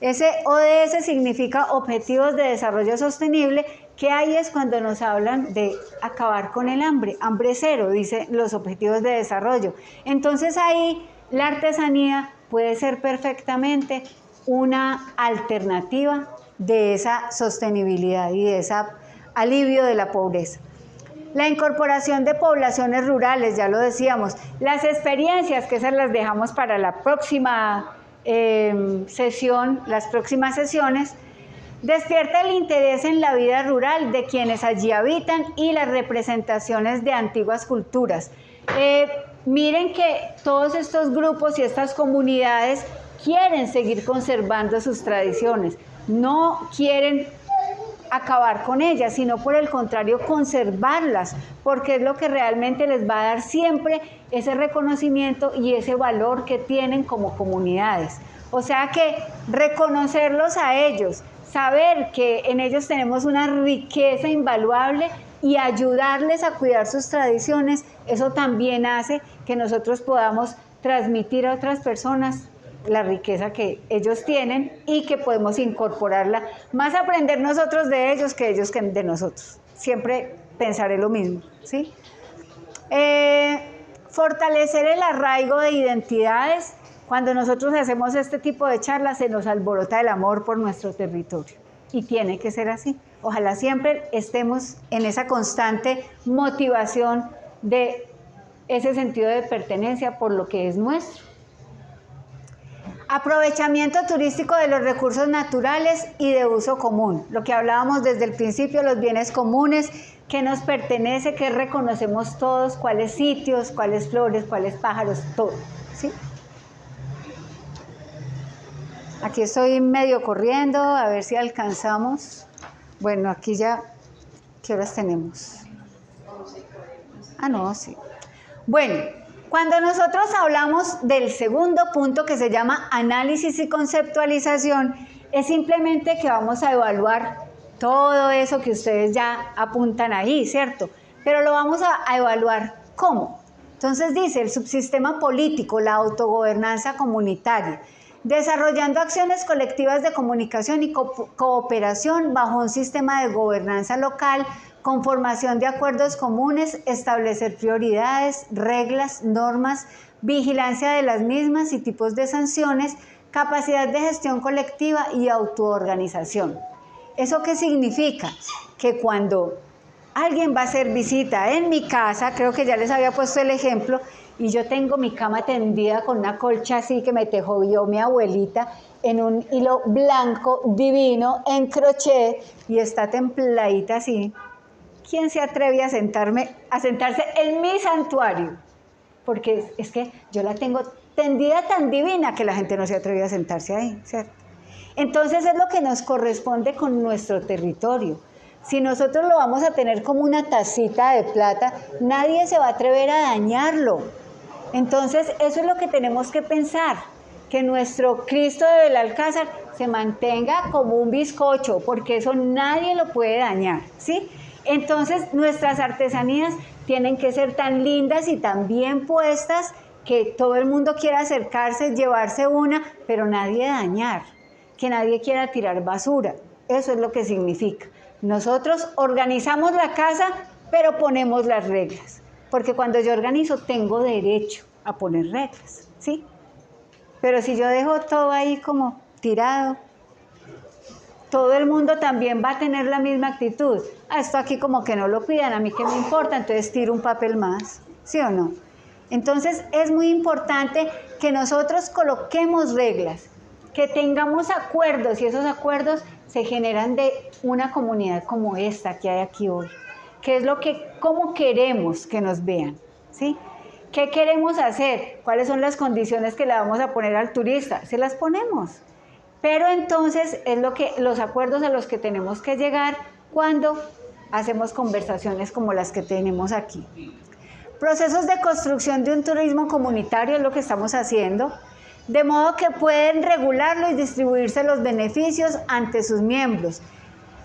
Ese ODS significa Objetivos de Desarrollo Sostenible, que ahí es cuando nos hablan de acabar con el hambre. Hambre cero, dice los Objetivos de Desarrollo. Entonces ahí la artesanía puede ser perfectamente una alternativa de esa sostenibilidad y de ese alivio de la pobreza. La incorporación de poblaciones rurales, ya lo decíamos. Las experiencias, que esas las dejamos para la próxima sesión, las próximas sesiones. Despierta el interés en la vida rural de quienes allí habitan y las representaciones de antiguas culturas. Miren que todos estos grupos y estas comunidades quieren seguir conservando sus tradiciones, no quieren acabar con ellas, sino por el contrario conservarlas, porque es lo que realmente les va a dar siempre ese reconocimiento y ese valor que tienen como comunidades. O sea que reconocerlos a ellos, saber que en ellos tenemos una riqueza invaluable y ayudarles a cuidar sus tradiciones, eso también hace que nosotros podamos transmitir a otras personas la riqueza que ellos tienen y que podemos incorporarla, más aprender nosotros de ellos que de nosotros. Siempre pensaré lo mismo, ¿sí? Fortalecer el arraigo de identidades. Cuando nosotros hacemos este tipo de charlas, se nos alborota el amor por nuestro territorio. Y tiene que ser así. Ojalá siempre estemos en esa constante motivación de ese sentido de pertenencia por lo que es nuestro. Aprovechamiento turístico de los recursos naturales y de uso común. Lo que hablábamos desde el principio, los bienes comunes, que nos pertenece, que reconocemos todos, cuáles sitios, cuáles flores, cuáles pájaros, todo, ¿sí? Aquí estoy medio corriendo, a ver si alcanzamos. Bueno, aquí ya, ¿qué horas tenemos? Ah, no, sí. Bueno, cuando nosotros hablamos del segundo punto que se llama análisis y conceptualización, es simplemente que vamos a evaluar todo eso que ustedes ya apuntan ahí, ¿cierto? Pero lo vamos a evaluar ¿cómo? Entonces dice el subsistema político, la autogobernanza comunitaria, desarrollando acciones colectivas de comunicación y cooperación bajo un sistema de gobernanza local, conformación de acuerdos comunes, establecer prioridades, reglas, normas, vigilancia de las mismas y tipos de sanciones, capacidad de gestión colectiva y autoorganización. ¿Eso qué significa? Que cuando alguien va a hacer visita en mi casa, creo que ya les había puesto el ejemplo, y yo tengo mi cama tendida con una colcha así que me tejió mi abuelita en un hilo blanco divino en crochet y está templadita así. ¿Quién se atreve a sentarse en mi santuario? Porque es que yo la tengo tendida tan divina que la gente no se atreve a sentarse ahí, ¿cierto? Entonces es lo que nos corresponde con nuestro territorio. Si nosotros lo vamos a tener como una tacita de plata, nadie se va a atrever a dañarlo. Entonces eso es lo que tenemos que pensar, que nuestro Cristo de Belalcázar se mantenga como un bizcocho, porque eso nadie lo puede dañar, ¿sí? Entonces nuestras artesanías tienen que ser tan lindas y tan bien puestas que todo el mundo quiera acercarse, llevarse una, pero nadie dañar, que nadie quiera tirar basura. Eso es lo que significa. Nosotros organizamos la casa, pero ponemos las reglas. Porque cuando yo organizo tengo derecho a poner reglas, ¿sí? Pero si yo dejo todo ahí como tirado, todo el mundo también va a tener la misma actitud. Esto aquí como que no lo cuidan, a mí qué me importa, entonces tiro un papel más, ¿sí o no? Entonces es muy importante que nosotros coloquemos reglas, que tengamos acuerdos y esos acuerdos se generan de una comunidad como esta que hay aquí hoy. ¿Qué es cómo queremos que nos vean? ¿Sí? ¿Qué queremos hacer? ¿Cuáles son las condiciones que le vamos a poner al turista? Se las ponemos. Pero entonces es los acuerdos a los que tenemos que llegar cuando hacemos conversaciones como las que tenemos aquí. Procesos de construcción de un turismo comunitario es lo que estamos haciendo, de modo que pueden regularlo y distribuirse los beneficios ante sus miembros.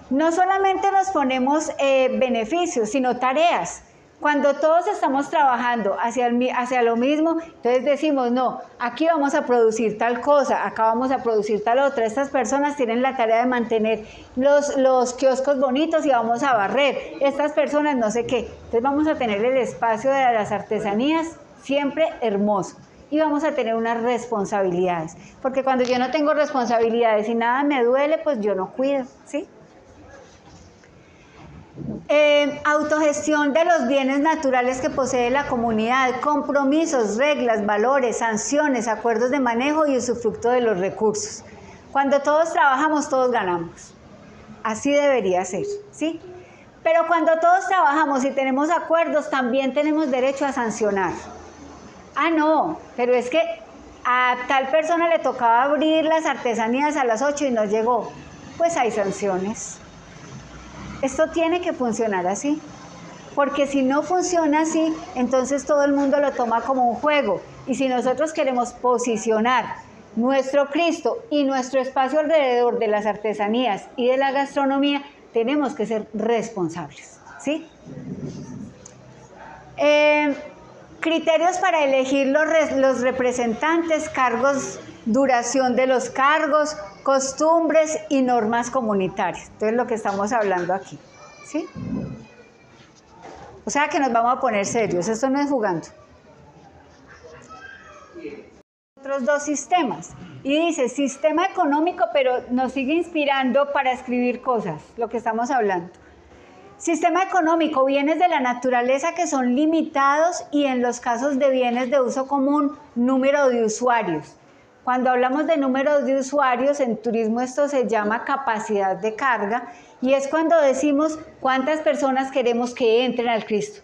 No solamente nos ponemos beneficios, sino tareas. Cuando todos estamos trabajando hacia lo mismo, entonces decimos, no, aquí vamos a producir tal cosa, acá vamos a producir tal otra. Estas personas tienen la tarea de mantener los kioscos bonitos y vamos a barrer. Estas personas no sé qué. Entonces vamos a tener el espacio de las artesanías siempre hermoso. Y vamos a tener unas responsabilidades. Porque cuando yo no tengo responsabilidades y nada me duele, pues yo no cuido, ¿sí? Autogestión de los bienes naturales que posee la comunidad, compromisos, reglas, valores, sanciones, acuerdos de manejo y usufructo de los recursos. Cuando todos trabajamos, todos ganamos. Así debería ser, ¿sí? Pero cuando todos trabajamos y tenemos acuerdos, también tenemos derecho a sancionar. Ah, no, pero es que a tal persona le tocaba abrir las artesanías a las 8 y no llegó. Pues hay sanciones. Esto tiene que funcionar así, porque si no funciona así, entonces todo el mundo lo toma como un juego. Y si nosotros queremos posicionar nuestro Cristo y nuestro espacio alrededor de las artesanías y de la gastronomía, tenemos que ser responsables, ¿sí? Criterios para elegir los representantes, cargos, duración de los cargos, costumbres y normas comunitarias. Entonces, lo que estamos hablando aquí, ¿sí? O sea que nos vamos a poner serios, esto no es jugando. Otros dos sistemas. Y dice sistema económico, pero nos sigue inspirando para escribir cosas, lo que estamos hablando. Sistema económico, bienes de la naturaleza que son limitados y en los casos de bienes de uso común, número de usuarios. Cuando hablamos de números de usuarios, en turismo esto se llama capacidad de carga y es cuando decimos cuántas personas queremos que entren al Cristo.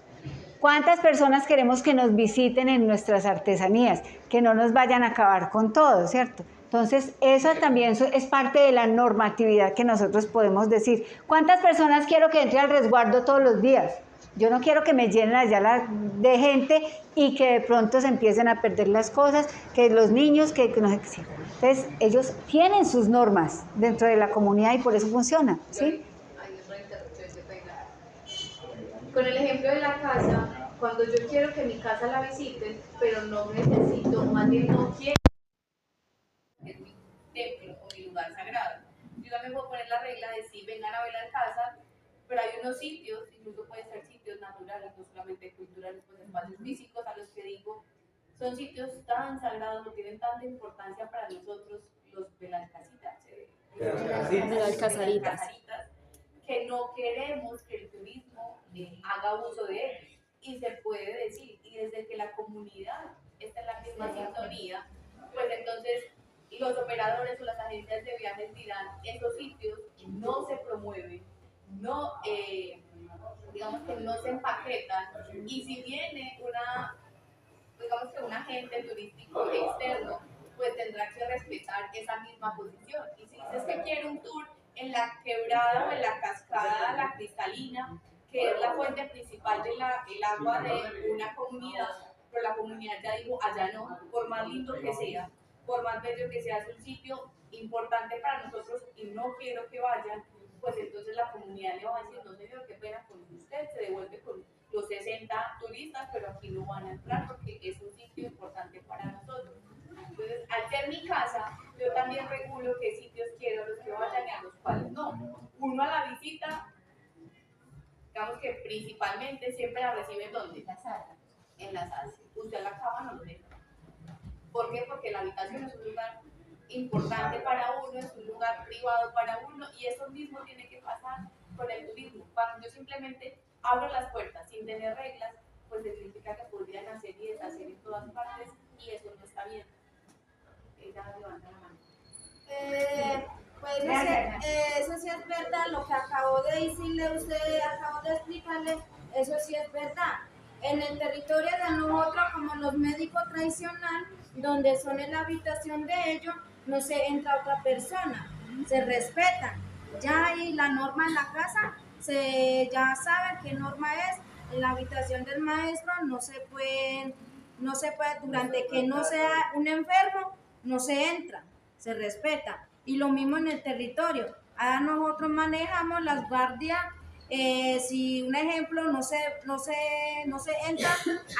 ¿Cuántas personas queremos que nos visiten en nuestras artesanías? Que no nos vayan a acabar con todo, ¿cierto? Entonces, eso también es parte de la normatividad que nosotros podemos decir. ¿Cuántas personas quiero que entre al resguardo todos los días? Yo no quiero que me llenen allá de gente y que de pronto se empiecen a perder las cosas, que los niños, que no sé qué. Entonces, ellos tienen sus normas dentro de la comunidad y por eso funciona, ¿sí? Con el ejemplo de la casa, cuando yo quiero que mi casa la visiten, pero no necesito, más bien no quiero, es mi templo o mi lugar sagrado. Yo también puedo poner la regla de si vengan a ver la casa, pero hay unos sitios, incluso pueden ser sitios naturales, no solamente culturales, pues espacios físicos a los que digo, son sitios tan sagrados, no tienen tanta importancia para nosotros, los de las casitas, De las casaritas. Que no queremos que el turismo haga uso de ellos. Y se puede decir, y desde que la comunidad está en la misma sintonía, pues entonces los operadores o las agencias de viajes dirán, esos sitios no se promueven, no, digamos que no se empaquetan, y si viene digamos que un agente turístico externo, pues tendrá que respetar esa misma posición. Y si dices que quiere un tour en la quebrada o en la cascada, la cristalina, que es la fuente principal del agua de una comunidad, pero la comunidad ya dijo, allá no, por más lindo que sea, por más bello que sea, es un sitio importante para nosotros y no quiero que vayan, pues entonces la comunidad le va a decir, no señor, qué pena con usted, se devuelve con los 60 turistas, pero aquí no van a entrar porque es un sitio importante para nosotros. Entonces, al ser mi casa, yo también regulo qué sitios quiero a los que vayan y a los cuales no. Uno a la visita, digamos que principalmente siempre la recibe ¿dónde? En la sala. En la sala. Usted la cama no lo deja. ¿Por qué? Porque la habitación es un lugar importante para uno, es un lugar privado para uno y eso mismo tiene que pasar con el turismo. Cuando yo simplemente abro las puertas sin tener reglas, pues significa que podrían hacer y deshacer en todas partes y eso no está bien. Ella levanta la mano. Pues eso sí es verdad, lo que acabo de decirle usted, acabo de explicarle, eso sí es verdad. En el territorio de nosotros, como los médicos tradicionales, donde son en la habitación de ellos, no se entra otra persona, se respetan. Ya hay la norma en la casa, ya saben qué norma es. En la habitación del maestro no se puede, durante que no sea un enfermo, no se entra, se respeta. Y lo mismo en el territorio. Ahora nosotros manejamos las guardias, si un ejemplo no se entra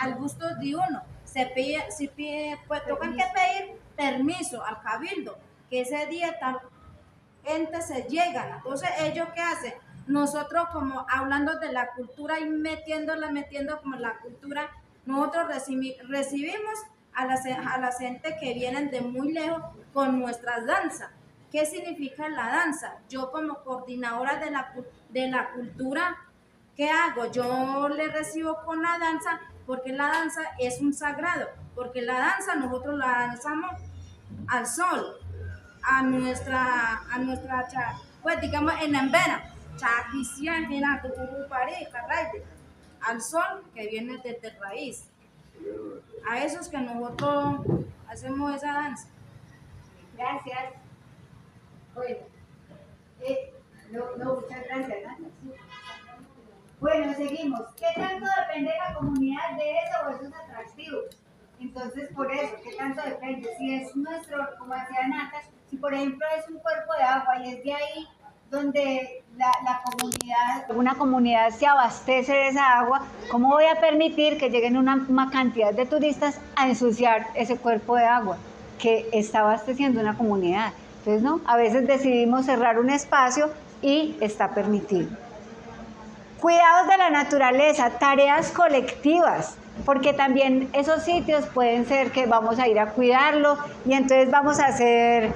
al gusto de uno, pues tocan que pedir permiso al cabildo, que ese día tal gente se llegan. Entonces ellos ¿qué hacen? Nosotros como hablando de la cultura y metiendo como la cultura, nosotros recibimos a las gente que vienen de muy lejos con nuestras danzas. ¿Qué significa la danza? Yo como coordinadora de la cultura, ¿qué hago? Yo le recibo con la danza porque la danza es un sagrado, porque la danza nosotros la danzamos al sol, a nuestra pues digamos en Embera, al sol que viene desde raíz. A esos que nosotros hacemos esa danza. Gracias. Bueno, muchas gracias, ¿no? Bueno, seguimos. ¿Qué tanto depende la comunidad de eso o esos atractivos? Entonces, por eso, ¿qué tanto depende? Si es nuestro, como decía Nata, si por ejemplo es un cuerpo de agua y es de ahí donde la comunidad, una comunidad se abastece de esa agua, ¿cómo voy a permitir que lleguen una cantidad de turistas a ensuciar ese cuerpo de agua que está abasteciendo una comunidad? Entonces, ¿no? A veces decidimos cerrar un espacio y está permitido. Cuidados de la naturaleza, tareas colectivas, porque también esos sitios pueden ser que vamos a ir a cuidarlo y entonces vamos a hacer,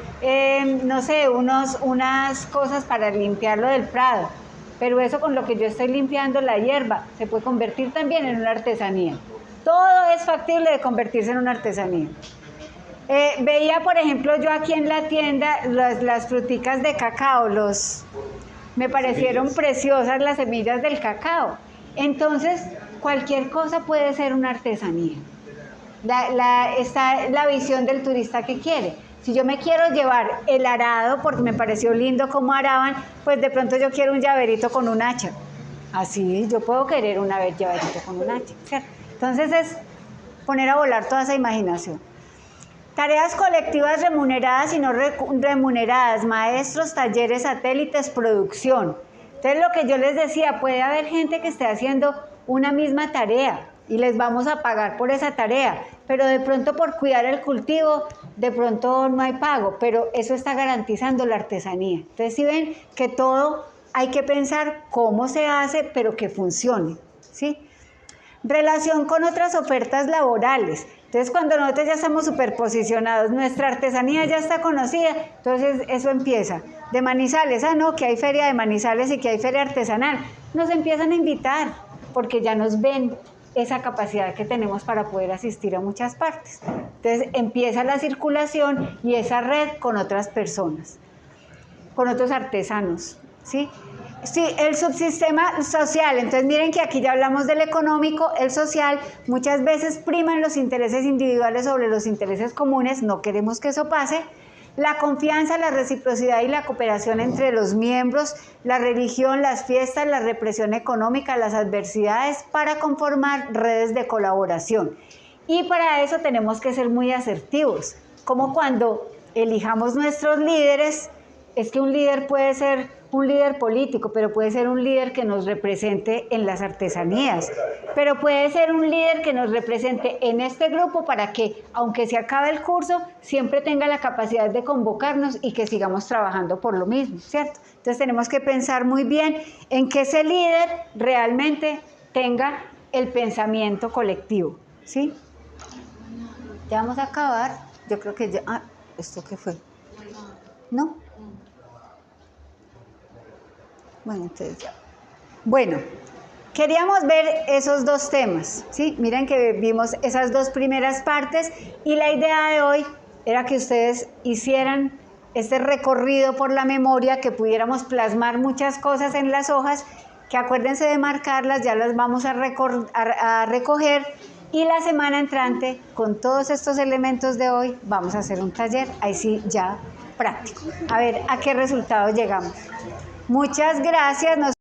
no sé, unas cosas para limpiarlo del prado. Pero eso con lo que yo estoy limpiando la hierba se puede convertir también en una artesanía. Todo es factible de convertirse en una artesanía. Veía, por ejemplo, yo aquí en la tienda las fruticas de cacao, me parecieron preciosas las semillas del cacao. Entonces, cualquier cosa puede ser una artesanía. Está la visión del turista que quiere. Si yo me quiero llevar el arado porque me pareció lindo cómo araban, pues de pronto yo quiero un llaverito con un hacha. Así yo puedo querer un llaverito con un hacha, ¿cierto? Entonces es poner a volar toda esa imaginación. Tareas colectivas remuneradas y no remuneradas, maestros, talleres, satélites, producción. Entonces lo que yo les decía, puede haber gente que esté haciendo una misma tarea y les vamos a pagar por esa tarea, pero de pronto por cuidar el cultivo, de pronto no hay pago, pero eso está garantizando la artesanía. Entonces si ven que todo hay que pensar cómo se hace, pero que funcione, ¿sí? Relación con otras ofertas laborales. Entonces, cuando nosotros ya estamos superposicionados, nuestra artesanía ya está conocida, entonces eso empieza. De Manizales, no, que hay feria de Manizales y que hay feria artesanal. Nos empiezan a invitar, porque ya nos ven esa capacidad que tenemos para poder asistir a muchas partes. Entonces, empieza la circulación y esa red con otras personas, con otros artesanos, ¿sí? Sí, el subsistema social, entonces miren que aquí ya hablamos del económico, el social, muchas veces priman los intereses individuales sobre los intereses comunes, no queremos que eso pase. La confianza, la reciprocidad y la cooperación entre los miembros, la religión, las fiestas, la represión económica, las adversidades para conformar redes de colaboración. Y para eso tenemos que ser muy asertivos, como cuando elijamos nuestros líderes. Es que un líder puede ser un líder político, pero puede ser un líder que nos represente en las artesanías, pero puede ser un líder que nos represente en este grupo para que, aunque se acabe el curso, siempre tenga la capacidad de convocarnos y que sigamos trabajando por lo mismo, ¿cierto? Entonces tenemos que pensar muy bien en que ese líder realmente tenga el pensamiento colectivo, ¿sí? Ya vamos a acabar, yo creo que ya... ¿esto qué fue? ¿No? Bueno, entonces ya. Bueno, queríamos ver esos dos temas, ¿sí? Miren que vimos esas dos primeras partes y la idea de hoy era que ustedes hicieran este recorrido por la memoria, que pudiéramos plasmar muchas cosas en las hojas, que acuérdense de marcarlas, ya las vamos a recoger y la semana entrante, con todos estos elementos de hoy, vamos a hacer un taller, ahí sí ya práctico. A ver, ¿a qué resultado llegamos? Muchas gracias.